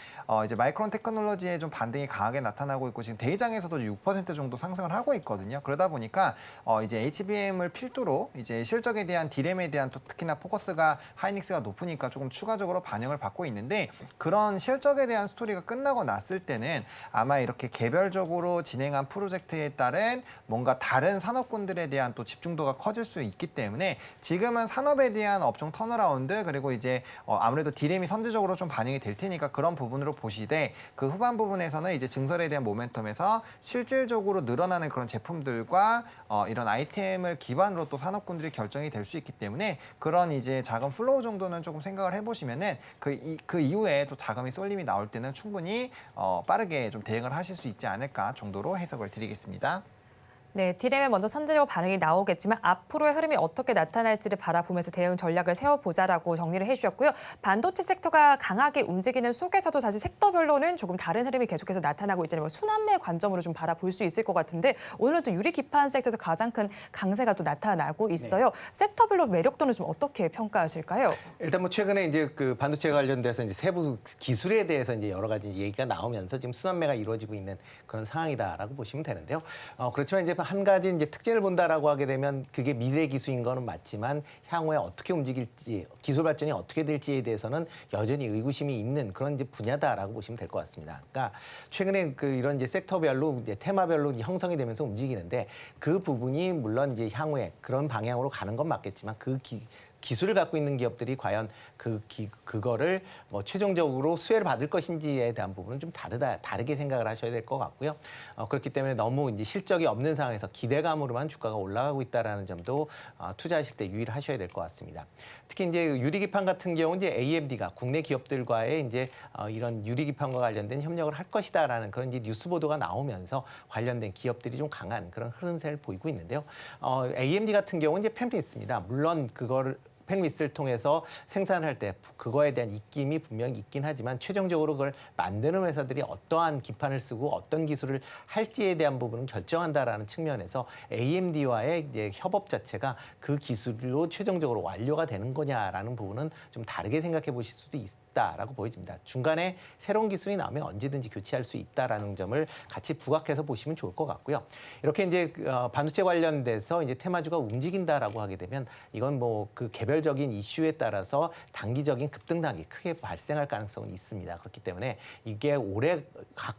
이제 마이크론 테크놀로지의 좀 반등이 강하게 나타나고 있고 지금 대장에서도 6% 정도 상승을 하고 있거든요. 그러다 보니까 이제 HBM을 필두로 이제 실적에 대한 디램에 대한 또 특히나 포커스가 하이닉스가 높으니까 조금 추가적으로 반영을 받고 있는데 그런 실적에 대한 스토리가 끝나고 났을 때는 아마 이렇게 개별적으로 진행한 프로젝트에 따른 뭔가 다른 산업군들에 대한 또 집중도가 커질 수 있기 때문에 지금은 산업에 대한 업종 턴어라운드 그리고 이제 아무래도 디램이 선제적으로 좀 반영이 될 테니까 그런 부분으로 보시되 그 후반 부분에서는 이제 증설에 대한 모멘텀에서 실질적으로 늘어나는 그런 제품들과 이런 아이템을 기반으로 순서대로 또 산업군들이 결정이 될 수 있기 때문에 그런 이제 자금 플로우 정도는 조금 생각을 해보시면은 그 이후에 또 자금이 쏠림이 나올 때는 충분히 빠르게 좀 대응을 하실 수 있지 않을까 정도로 해석을 드리겠습니다. 네, D램에 먼저 선제적 반응이 나오겠지만 앞으로의 흐름이 어떻게 나타날지를 바라보면서 대응 전략을 세워보자라고 정리를 해주셨고요. 반도체 섹터가 강하게 움직이는 속에서도 사실 섹터별로는 조금 다른 흐름이 계속해서 나타나고 있잖아요. 순환매 관점으로 좀 바라볼 수 있을 것 같은데 오늘은 또 유리 기판 섹터에서 가장 큰 강세가 또 나타나고 있어요. 섹터별로 매력도는 좀 어떻게 평가하실까요? 일단 뭐 최근에 이제 그 반도체 관련돼서 이제 세부 기술에 대해서 이제 여러 가지 얘기가 나오면서 지금 순환매가 이루어지고 있는 그런 상황이다라고 보시면 되는데요. 그렇지만 이제 한 가지 이제 특징을 본다라고 하게 되면 그게 미래 기술인 거는 맞지만 향후에 어떻게 움직일지 기술 발전이 어떻게 될지에 대해서는 여전히 의구심이 있는 그런 이제 분야다라고 보시면 될 것 같습니다. 그러니까 최근에 그 이런 이제 섹터별로 이제 테마별로 형성이 되면서 움직이는데 그 부분이 물론 이제 향후에 그런 방향으로 가는 건 맞겠지만 기술을 갖고 있는 기업들이 과연 그거를 뭐 최종적으로 수혜를 받을 것인지에 대한 부분은 좀 다르게 생각을 하셔야 될 것 같고요. 그렇기 때문에 너무 이제 실적이 없는 상황에서 기대감으로만 주가가 올라가고 있다라는 점도 투자하실 때 유의를 하셔야 될 것 같습니다. 특히 이제 유리기판 같은 경우 이제 AMD가 국내 기업들과의 이제 이런 유리기판과 관련된 협력을 할 것이다라는 그런 이제 뉴스 보도가 나오면서 관련된 기업들이 좀 강한 그런 흐름세를 보이고 있는데요. AMD 같은 경우는 이제 펜미스입니다. 물론 그거를 펜미스를 통해서 생산할 때 그거에 대한 입김이 분명히 있긴 하지만 최종적으로 그걸 만드는 회사들이 어떠한 기판을 쓰고 어떤 기술을 할지에 대한 부분은 결정한다라는 측면에서 AMD와의 이제 협업 자체가 그 기술로 최종적으로 완료가 되는 거냐라는 부분은 좀 다르게 생각해 보실 수도 있다라고 보여집니다. 중간에 새로운 기술이 나오면 언제든지 교체할 수 있다라는 점을 같이 부각해서 보시면 좋을 것 같고요. 이렇게 이제 반도체 관련돼서 이제 테마주가 움직인다라고 하게 되면 이건 뭐 그 개별적인 이슈에 따라서 단기적인 급등락이 크게 발생할 가능성은 있습니다. 그렇기 때문에 이게 오래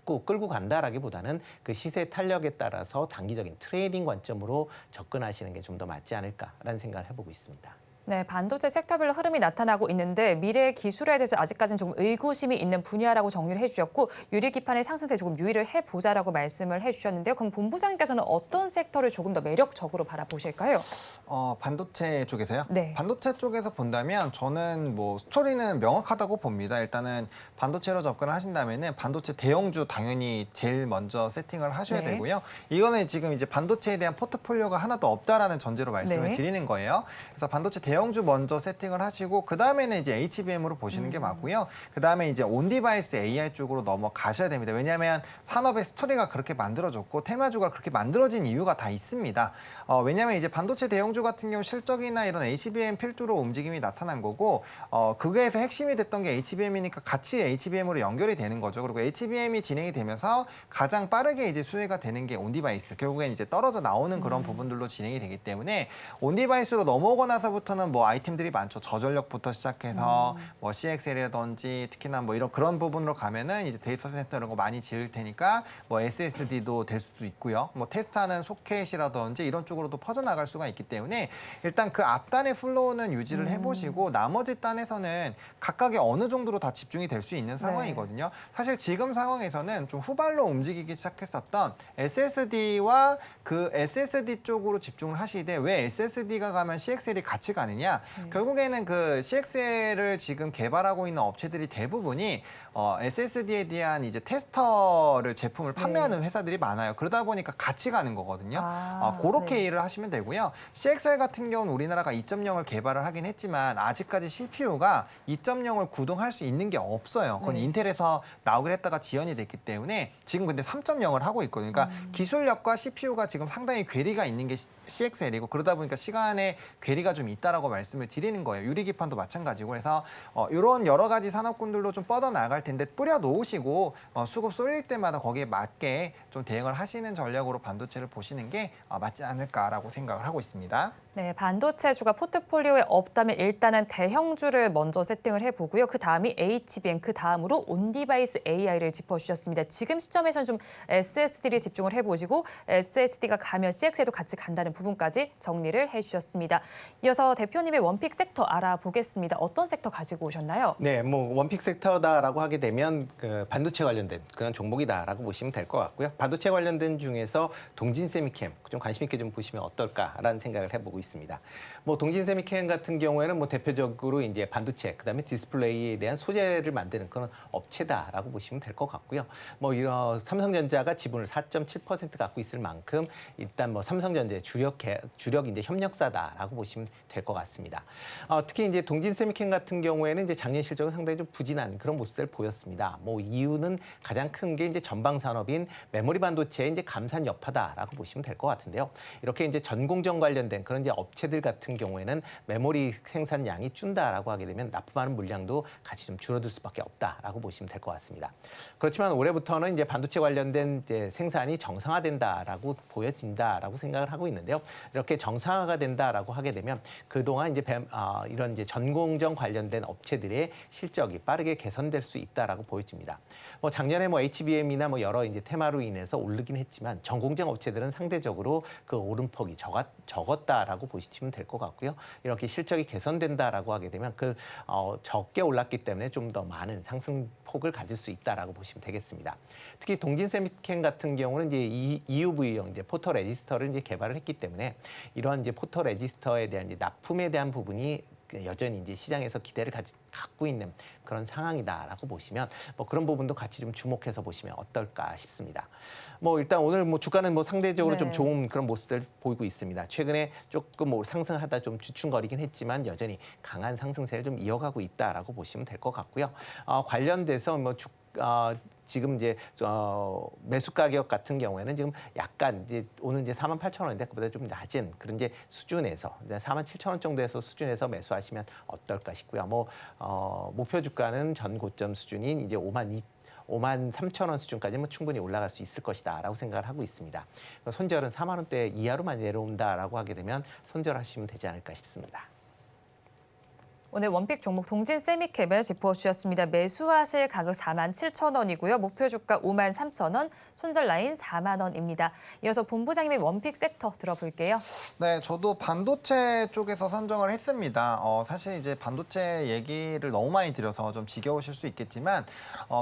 끌고 간다라기보다는 그 시세 탄력에 따라서 단기적인 트레이딩 관점으로 접근하시는 게 좀 더 맞지 않을까라는 생각을 해보고 있습니다. 네, 반도체 섹터별로 흐름이 나타나고 있는데 미래 기술에 대해서 아직까지는 조금 의구심이 있는 분야라고 정리를 해주셨고 유리기판의 상승세에 조금 유의를 해보자라고 말씀을 해주셨는데요. 그럼 본부장님께서는 어떤 섹터를 조금 더 매력적으로 바라보실까요? 반도체 쪽에서요? 네. 반도체 쪽에서 본다면 저는 뭐 스토리는 명확하다고 봅니다. 일단은 반도체로 접근을 하신다면은 반도체 대형주 당연히 제일 먼저 세팅을 하셔야 네. 되고요. 이거는 지금 이제 반도체에 대한 포트폴리오가 하나도 없다라는 전제로 말씀을 네. 드리는 거예요. 그래서 반도체 대형주 먼저 세팅을 하시고 그 다음에는 이제 HBM으로 보시는 게 맞고요. 그 다음에 이제 온디바이스 AI 쪽으로 넘어가셔야 됩니다. 왜냐하면 산업의 스토리가 그렇게 만들어졌고 테마주가 그렇게 만들어진 이유가 다 있습니다. 왜냐하면 이제 반도체 대형주 같은 경우 실적이나 이런 HBM 필두로 움직임이 나타난 거고 그게에서 핵심이 됐던 게 HBM이니까 같이 HBM으로 연결이 되는 거죠. 그리고 HBM이 진행이 되면서 가장 빠르게 이제 수혜가 되는 게 온디바이스. 결국엔 이제 떨어져 나오는 그런 부분들로 진행이 되기 때문에 온디바이스로 넘어오고 나서부터는 뭐 아이템들이 많죠. 저전력부터 시작해서 뭐 CXL이라든지 특히나 뭐 이런 그런 부분으로 가면은 이제 데이터 센터 이런 거 많이 지을 테니까 뭐 SSD도 될 수도 있고요. 뭐 테스트하는 소켓이라든지 이런 쪽으로도 퍼져나갈 수가 있기 때문에 일단 그 앞단의 플로우는 유지를 해보시고 나머지 단에서는 각각의 어느 정도로 다 집중이 될 수 있는 상황이거든요. 사실 지금 상황에서는 좀 후발로 움직이기 시작했었던 SSD와 그 SSD 쪽으로 집중을 하시되 왜 SSD가 가면 CXL이 같이 가느냐? 결국에는 그 CXL을 지금 개발하고 있는 업체들이 대부분이 SSD에 대한 이제 테스터를 제품을 판매하는 회사들이 많아요. 그러다 보니까 같이 가는 거거든요. 그렇게 네. 이해를 하시면 되고요. CXL 같은 경우는 우리나라가 2.0을 개발을 하긴 했지만 아직까지 CPU가 2.0을 구동할 수 있는 게 없어요. 그건 인텔에서 나오기로 했다가 지연이 됐기 때문에 지금 근데 3.0을 하고 있거든요. 그러니까 기술력과 CPU가 지금 상당히 괴리가 있는 게 CXL이고 그러다 보니까 시간에 괴리가 좀 있다라고 말씀을 드리는 거예요. 유리기판도 마찬가지고 그래서 이런 여러 가지 산업군들로 좀 뻗어나갈 텐데 뿌려 놓으시고 수급 쏠릴 때마다 거기에 맞게 좀 대응을 하시는 전략으로 반도체를 보시는 게 맞지 않을까라고 생각을 하고 있습니다. 네, 반도체주가 포트폴리오에 없다면 일단은 대형주를 먼저 세팅을 해보고요. 그 다음이 HBM, 그 다음으로 온디바이스 AI를 짚어주셨습니다. 지금 시점에서는 좀 SSD를 집중을 해보시고 SSD가 가면 CX에도 같이 간다는 부분까지 정리를 해주셨습니다. 이어서 대표 대표님의 원픽 섹터 알아보겠습니다. 어떤 섹터 가지고 오셨나요? 네, 뭐 원픽 섹터다라고 하게 되면 그 반도체 관련된 그런 종목이다라고 보시면 될 것 같고요. 반도체 관련된 중에서 동진세미캠 좀 관심 있게 좀 보시면 어떨까라는 생각을 해보고 있습니다. 뭐 동진세미캠 같은 경우에는 뭐 대표적으로 이제 반도체, 그다음에 디스플레이에 대한 소재를 만드는 그런 업체다라고 보시면 될 것 같고요. 뭐 이런 삼성전자가 지분을 4.7% 갖고 있을 만큼 일단 뭐 삼성전자의 주력 이제 협력사다라고 보시면 될 것 같습니다. 특히 이제 동진세미캠 같은 경우에는 이제 작년 실적은 상당히 좀 부진한 그런 모습을 보였습니다. 뭐 이유는 가장 큰 게 이제 전방 산업인 메모리 반도체의 이제 감산 여파다라고 보시면 될 것 같은데요. 이렇게 이제 전공정 관련된 그런 이제 업체들 같은 경우에는 메모리 생산량이 준다라고 하게 되면 납품하는 물량도 같이 좀 줄어들 수밖에 없다라고 보시면 될 것 같습니다. 그렇지만 올해부터는 이제 반도체 관련된 이제 생산이 정상화된다라고 보여진다라고 생각을 하고 있는데요. 이렇게 정상화가 된다라고 하게 되면 그동안 이제 이런 이제 전공정 관련된 업체들의 실적이 빠르게 개선될 수 있다라고 보여집니다. 뭐 작년에 뭐 HBM이나 뭐 여러 이제 테마로 인해서 오르긴 했지만 전공정 업체들은 상대적으로 그 오름폭이 적었다라고 보시면 될 것 같고요. 이렇게 실적이 개선된다라고 하게 되면 적게 올랐기 때문에 좀 더 많은 상승폭을 가질 수 있다라고 보시면 되겠습니다. 특히 동진세미캠 같은 경우는 이제 EUV용 이제 포토 레지스터를 이제 개발을 했기 때문에 이런 이제 포토 레지스터에 대한 이제 납품에 대한 부분이 여전히 이제 시장에서 기대를 갖고 있는 그런 상황이다라고 보시면 뭐 그런 부분도 같이 좀 주목해서 보시면 어떨까 싶습니다. 뭐 일단 오늘 뭐 주가는 뭐 상대적으로 좀 좋은 그런 모습을 보이고 있습니다. 최근에 조금 뭐 상승하다 좀 주춤거리긴 했지만 여전히 강한 상승세를 좀 이어가고 있다라고 보시면 될 것 같고요. 관련돼서 뭐 지금 이제 매수 가격 같은 경우에는 지금 약간 이제 오늘 이제 48,000원인데 그보다 좀 낮은 그런 이제 수준에서 47,000원 정도에서 수준에서 매수하시면 어떨까 싶고요. 뭐 목표 주가는 전 고점 수준인 이제 53,000원 수준까지는 충분히 올라갈 수 있을 것이다라고 생각을 하고 있습니다. 손절은 4만 원대 이하로만 내려온다라고 하게 되면 손절하시면 되지 않을까 싶습니다. 오늘 원픽 종목 동진세미캠을 짚어주셨습니다. 매수하실 가격 47,000원이고요. 목표 주가 53,000원, 손절 라인 4만 원입니다. 이어서 본부장님의 원픽 섹터 들어볼게요. 네, 저도 반도체 쪽에서 선정을 했습니다. 사실 이제 반도체 얘기를 너무 많이 드려서 좀 지겨우실 수 있겠지만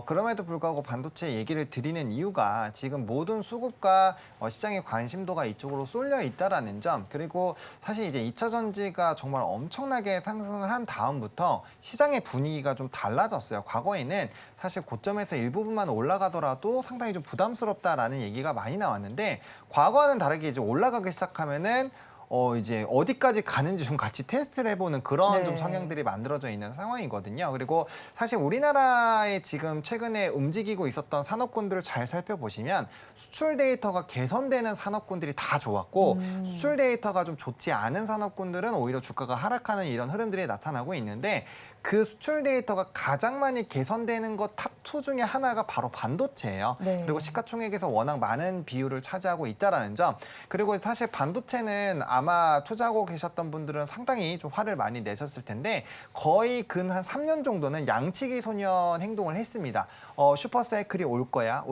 그럼에도 불구하고 반도체 얘기를 드리는 이유가 지금 모든 수급과 시장의 관심도가 이쪽으로 쏠려 있다라는 점, 그리고 사실 이제 2차 전지가 정말 엄청나게 상승을 한 다음부터 시장의 분위기가 좀 달라졌어요. 과거에는 사실 고점에서 일부분만 올라가더라도 상당히 좀 부담스럽다라는 얘기가 많이 나왔는데, 과거와는 다르게 이제 올라가기 시작하면은 이제 어디까지 가는지 좀 같이 테스트를 해보는 그런 좀 성향들이 만들어져 있는 상황이거든요. 그리고 사실 우리나라에 지금 최근에 움직이고 있었던 산업군들을 잘 살펴보시면 수출 데이터가 개선되는 산업군들이 다 좋았고 수출 데이터가 좀 좋지 않은 산업군들은 오히려 주가가 하락하는 이런 흐름들이 나타나고 있는데, 그 수출 데이터가 가장 많이 개선되는 것 탑2 중에 하나가 바로 반도체예요. 그리고 시가총액에서 워낙 많은 비율을 차지하고 있다는 점. 그리고 사실 반도체는 아마 투자하고 계셨던 분들은 상당히 좀 화를 많이 내셨을 텐데, 거의 근 한 3년 정도는 양치기 소년 행동을 했습니다. 슈퍼사이클이 올 거야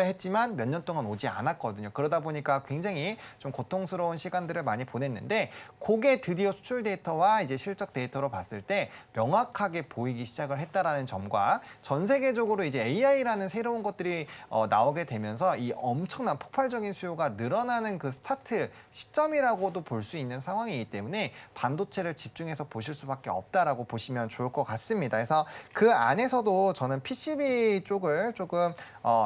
했지만 몇 년 동안 오지 않았거든요. 그러다 보니까 굉장히 좀 고통스러운 시간들을 많이 보냈는데, 그게 드디어 수출 데이터와 이제 실적 데이터로 봤을 때 명확하게 보이기 시작을 했다라는 점과, 전 세계적으로 이제 AI라는 새로운 것들이 나오게 되면서 이 엄청난 폭발적인 수요가 늘어나는 그 스타트 시점이라고도 볼 수 있는 상황이기 때문에 반도체를 집중해서 보실 수밖에 없다라고 보시면 좋을 것 같습니다. 그래서 그 안에서도 저는 PCB 쪽을 조금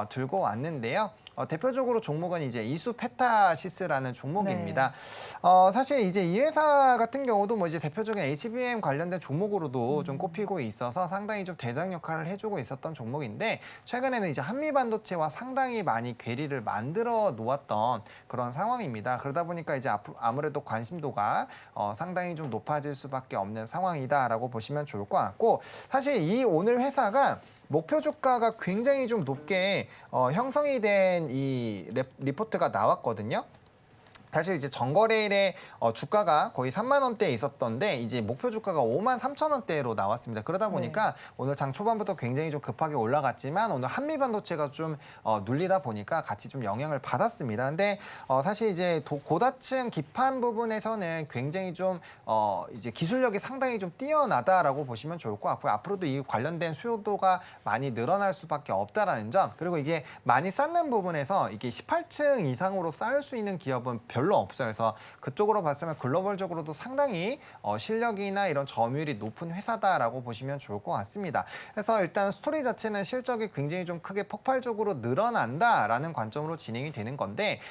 들고 왔는데요. 대표적으로 종목은 이제 이수페타시스라는 종목입니다. 사실 이제 이 회사 같은 경우도 뭐 이제 대표적인 HBM 관련된 종목으로도 좀 꼽히고 있어서 상당히 좀 대장 역할을 해주고 있었던 종목인데, 최근에는 이제 한미 반도체와 상당히 많이 괴리를 만들어 놓았던 그런 상황입니다. 그러다 보니까 이제 아무래도 관심도가 상당히 좀 높아질 수밖에 없는 상황이다라고 보시면 좋을 것 같고, 사실 이 오늘 회사가 목표 주가가 굉장히 좀 높게 형성이 된 이 리포트가 나왔거든요. 사실 이제 전거래일에 주가가 거의 3만 원대에 있었던데 이제 목표 주가가 5만 3천 원대로 나왔습니다. 그러다 보니까 오늘 장 초반부터 굉장히 좀 급하게 올라갔지만 오늘 한미 반도체가 좀 눌리다 보니까 같이 좀 영향을 받았습니다. 근데 사실 이제 고다층 기판 부분에서는 굉장히 좀 이제 기술력이 상당히 좀 뛰어나다라고 보시면 좋을 것 같고요. 앞으로도 이 관련된 수요도가 많이 늘어날 수밖에 없다라는 점. 그리고 이게 많이 쌓는 부분에서 이게 18층 이상으로 쌓을 수 있는 기업은 별로 없어요. 그래서 그쪽으로 봤으면 글로벌적으로도 상당히 실력이나 이런 점유율이 높은 회사다라고 보시면 좋을 것 같습니다. 그래서 일단 스토리 자체는 실적이 굉장히 좀 크게 폭발적으로 늘어난다라는 관점으로 진행이 되는 건데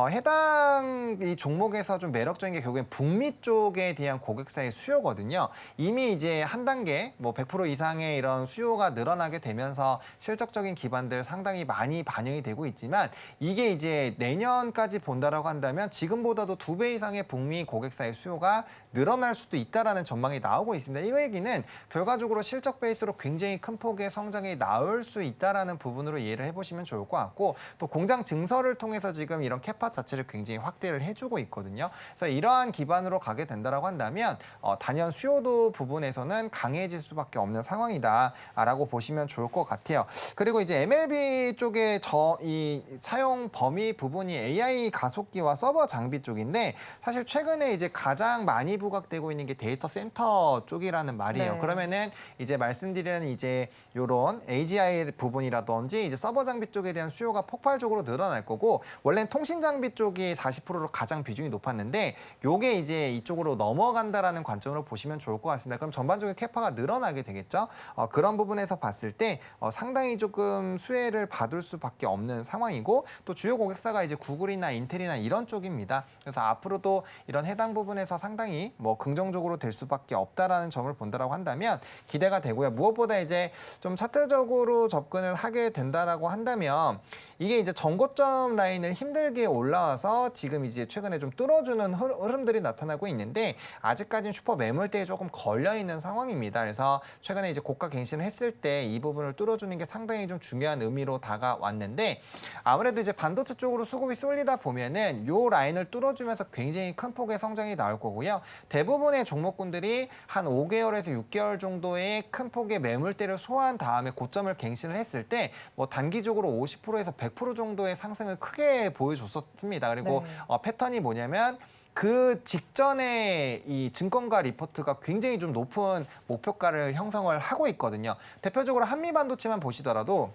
해당 이 종목에서 좀 매력적인 게 결국엔 북미 쪽에 대한 고객사의 수요거든요. 이미 이제 한 단계 뭐 100% 이상의 이런 수요가 늘어나게 되면서 실적적인 기반들 상당히 많이 반영이 되고 있지만 이게 이제 내년까지 본다라고 한다면 지금보다도 2배 이상의 북미 고객사의 수요가 늘어날 수도 있다라는 전망이 나오고 있습니다. 이 얘기는 결과적으로 실적 베이스로 굉장히 큰 폭의 성장이 나올 수 있다라는 부분으로 이해를 해보시면 좋을 것 같고 또 공장 증설을 통해서 지금 이런 캐파 자체를 굉장히 확대를 해주고 있거든요. 그래서 이러한 기반으로 가게 된다라고 한다면 단연 수요도 부분에서는 강해질 수밖에 없는 상황이다라고 보시면 좋을 것 같아요. 그리고 이제 MLB 쪽에 이 사용 범위 부분이 AI 가속기와 서버 장비 쪽인데 사실 최근에 이제 가장 많이 부각되고 있는 게 데이터 센터 쪽이라는 말이에요. 네. 그러면은 이제 말씀드린 이제 요런 AGI 부분이라든지 이제 서버 장비 쪽에 대한 수요가 폭발적으로 늘어날 거고 원래는 통신 장비 쪽이 40%로 가장 비중이 높았는데 요게 이제 이쪽으로 넘어간다라는 관점으로 보시면 좋을 것 같습니다. 그럼 전반적인 캐파가 늘어나게 되겠죠. 그런 부분에서 봤을 때 상당히 조금 수혜를 받을 수밖에 없는 상황이고 또 주요 고객사가 이제 구글이나 인텔이나 이런 쪽입니다. 그래서 앞으로도 이런 해당 부분에서 상당히 뭐 긍정적으로 될 수밖에 없다라는 점을 본다라고 한다면 기대가 되고요. 무엇보다 이제 좀 차트적으로 접근을 하게 된다라고 한다면 이게 이제 전고점 라인을 힘들게 올라와서 지금 이제 최근에 좀 뚫어주는 흐름들이 나타나고 있는데 아직까지는 슈퍼 매물대에 조금 걸려 있는 상황입니다. 그래서 최근에 이제 고가 갱신을 했을 때 이 부분을 뚫어주는 게 상당히 좀 중요한 의미로 다가왔는데 아무래도 이제 반도체 쪽으로 수급이 쏠리다 보면은 요 라인을 뚫어주면서 굉장히 큰 폭의 성장이 나올 거고요. 대부분의 종목군들이 한 5개월에서 6개월 정도의 큰 폭의 매물대를 소화한 다음에 고점을 갱신을 했을 때 뭐 단기적으로 50%에서 100% 정도의 상승을 크게 보여줬었습니다. 그리고 네. 패턴이 뭐냐면 그 직전에 이 증권가 리포트가 굉장히 좀 높은 목표가를 형성을 하고 있거든요. 대표적으로 한미반도체만 보시더라도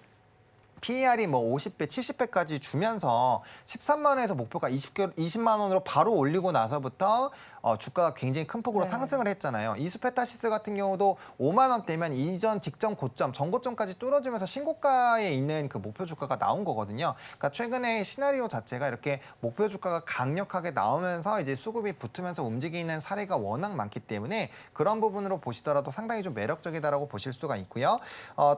PER이 뭐 50배, 70배까지 주면서 13만 원에서 목표가 20만 원으로 바로 올리고 나서부터 주가가 굉장히 큰 폭으로 상승을 했잖아요. 이수페타시스 같은 경우도 5만 원대면 이전 직전 고점, 전고점까지 뚫어주면서 신고가에 있는 그 목표 주가가 나온 거거든요. 그러니까 최근에 시나리오 자체가 이렇게 목표 주가가 강력하게 나오면서 이제 수급이 붙으면서 움직이는 사례가 워낙 많기 때문에 그런 부분으로 보시더라도 상당히 좀 매력적이다라고 보실 수가 있고요.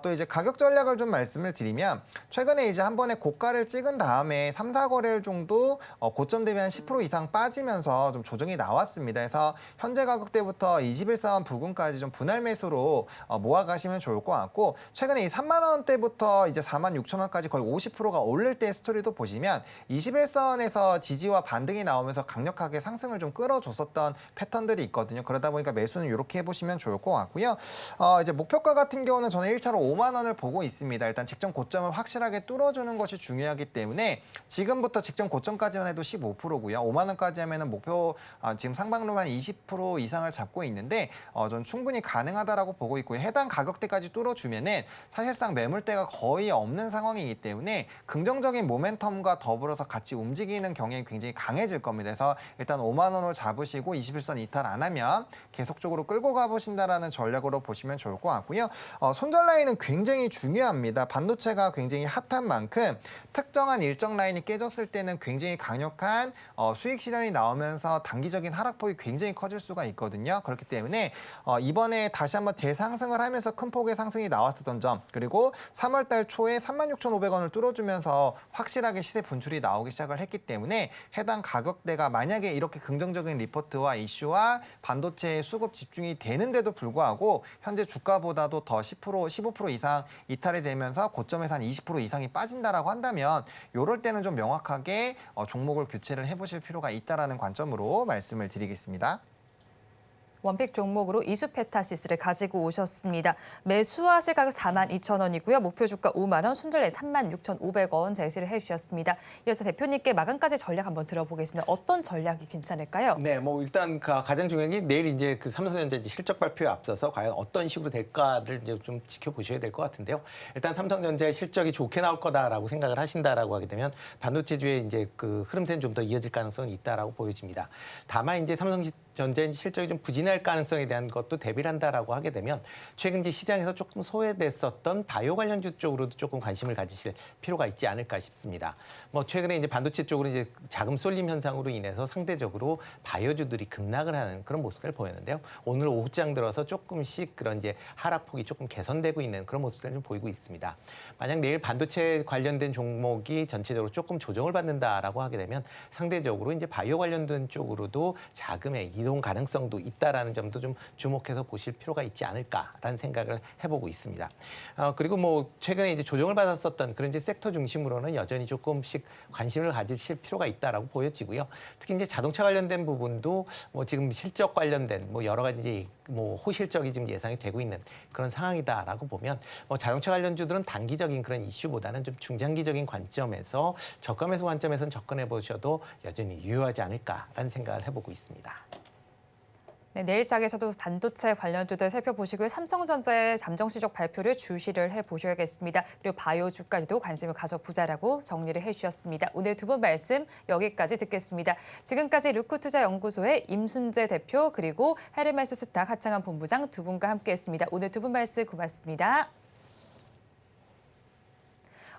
또 이제 가격 전략을 좀 말씀을 드리면 최근에 이제 한 번에 고가를 찍은 다음에 3, 4거래일 정도 고점 대비 한 10% 이상 빠지면서 좀 조정이 나왔습니다. 그래서 현재 가격대부터 21선 부근까지 좀 분할 매수로 모아가시면 좋을 것 같고 최근에 이 3만 원대부터 이제 4만 6천 원까지 거의 50%가 오를 때 스토리도 보시면 21선에서 지지와 반등이 나오면서 강력하게 상승을 좀 끌어줬었던 패턴들이 있거든요. 그러다 보니까 매수는 이렇게 해보시면 좋을 것 같고요. 이제 목표가 같은 경우는 저는 1차로 5만 원을 보고 있습니다. 일단 직전 고점을 확실하게 뚫어주는 것이 중요하기 때문에 지금부터 직전 고점까지만 해도 15%고요. 5만 원까지 하면은 목표 지금 상방로만 20% 이상을 잡고 있는데 전 충분히 가능하다라고 보고 있고요. 해당 가격대까지 뚫어주면은 사실상 매물대가 거의 없는 상황이기 때문에 긍정적인 모멘텀과 더불어서 같이 움직이는 경향이 굉장히 강해질 겁니다. 그래서 일단 5만 원을 잡으시고 21선 이탈 안 하면 계속적으로 끌고 가보신다라는 전략으로 보시면 좋을 것 같고요. 손절 라인은 굉장히 중요합니다. 반도체가 굉장히 핫한 만큼 특정한 일정 라인이 깨졌을 때는 굉장히 강력한 수익 실현이 나오면서 단기적인 하락 하락폭이 굉장히 커질 수가 있거든요. 그렇기 때문에 이번에 다시 한번 재상승을 하면서 큰 폭의 상승이 나왔었던 점, 그리고 3월 달 초에 36,500원을 뚫어주면서 확실하게 시세 분출이 나오기 시작을 했기 때문에 해당 가격대가 만약에 이렇게 긍정적인 리포트와 이슈와 반도체 수급 집중이 되는데도 불구하고 현재 주가보다도 더 10%, 15% 이상 이탈이 되면서 고점에서 한 20% 이상이 빠진다라고 한다면 이럴 때는 좀 명확하게 종목을 교체를 해보실 필요가 있다라는 관점으로 말씀을 드리겠습니다. 원픽 종목으로 이수페타시스를 가지고 오셨습니다. 매수하실 가격 42,000원이고요. 목표 주가 5만 원, 손절내 36,500원 제시를 해주셨습니다. 이어서 대표님께 마감까지 전략 한번 들어보겠습니다. 어떤 전략이 괜찮을까요? 네, 뭐 일단 가장 중요한 게 내일 이제 그 삼성전자 실적 발표에 앞서서 과연 어떤 식으로 될까를 이제 좀 지켜보셔야 될 것 같은데요. 일단 삼성전자의 실적이 좋게 나올 거다라고 생각을 하신다라고 하게 되면 반도체주의 이제 그 흐름세는 좀 더 이어질 가능성이 있다라고 보여집니다. 다만 이제 삼성전자의 실적이 좀 부진할 가능성에 대한 것도 대비를 한다라고 하게 되면 최근 이제 시장에서 조금 소외됐었던 바이오 관련주 쪽으로도 조금 관심을 가지실 필요가 있지 않을까 싶습니다. 뭐 최근에 이제 반도체 쪽으로 이제 자금 쏠림 현상으로 인해서 상대적으로 바이오주들이 급락을 하는 그런 모습을 보였는데요. 오늘 오후장 들어서 조금씩 그런 이제 하락폭이 조금 개선되고 있는 그런 모습을 좀 보이고 있습니다. 만약 내일 반도체 관련된 종목이 전체적으로 조금 조정을 받는다라고 하게 되면 상대적으로 이제 바이오 관련된 쪽으로도 자금의 이동 가능성도 있다라는 점도 좀 주목해서 보실 필요가 있지 않을까라는 생각을 해보고 있습니다. 그리고 뭐 최근에 이제 조정을 받았었던 그런 이제 섹터 중심으로는 여전히 조금씩 관심을 가지실 필요가 있다라고 보여지고요. 특히 이제 자동차 관련된 부분도 뭐 지금 실적 관련된 뭐 여러 가지 이제 뭐 호실적이 지금 예상이 되고 있는 그런 상황이다라고 보면 뭐 자동차 관련주들은 단기적인 그런 이슈보다는 좀 중장기적인 관점에서 저가 매수 관점에서는 접근해 보셔도 여전히 유효하지 않을까라는 생각을 해보고 있습니다. 네, 내일 장에서도 반도체 관련주들 살펴보시고요. 삼성전자의 잠정 실적 발표를 주시를 해보셔야겠습니다. 그리고 바이오주까지도 관심을 가져보자라고 정리를 해주셨습니다. 오늘 두 분 말씀 여기까지 듣겠습니다. 지금까지 루크투자연구소의 임순재 대표 그리고 헤르메스 스탁 하창한 본부장 두 분과 함께했습니다. 오늘 두 분 말씀 고맙습니다.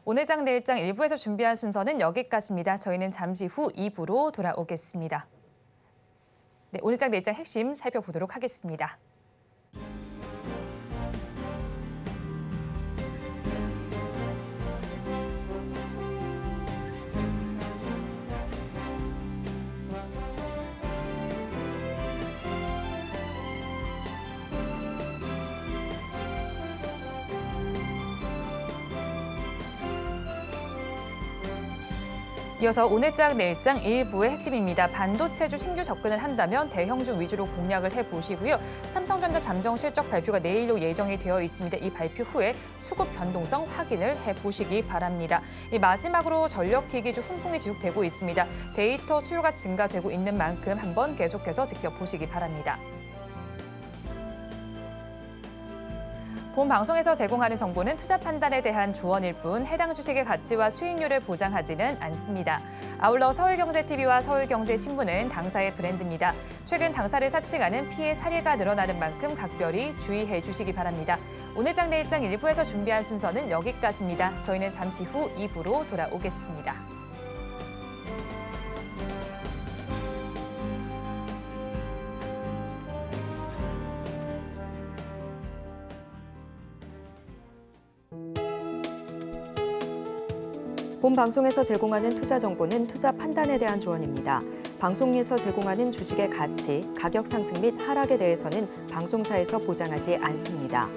오늘 장 내일 장 1부에서 준비한 순서는 여기까지입니다. 저희는 잠시 후 2부로 돌아오겠습니다. 네, 오늘 장 내일 장 핵심 살펴보도록 하겠습니다. 이어서 오늘 장 내일 장 1부의 핵심입니다. 반도체주 신규 접근을 한다면 대형주 위주로 공략을 해보시고요. 삼성전자 잠정 실적 발표가 내일로 예정이 되어 있습니다. 이 발표 후에 수급 변동성 확인을 해보시기 바랍니다. 이 마지막으로 전력기기주 훈풍이 지속되고 있습니다. 데이터 수요가 증가되고 있는 만큼 한번 계속해서 지켜보시기 바랍니다. 본 방송에서 제공하는 정보는 투자 판단에 대한 조언일 뿐 해당 주식의 가치와 수익률을 보장하지는 않습니다. 아울러 서울경제TV와 서울경제신문은 당사의 브랜드입니다. 최근 당사를 사칭하는 피해 사례가 늘어나는 만큼 각별히 주의해 주시기 바랍니다. 오늘 장 내일 장 1부에서 준비한 순서는 여기까지입니다. 저희는 잠시 후 2부로 돌아오겠습니다. 본 방송에서 제공하는 투자 정보는 투자 판단에 대한 조언입니다. 방송에서 제공하는 주식의 가치, 가격 상승 및 하락에 대해서는 방송사에서 보장하지 않습니다.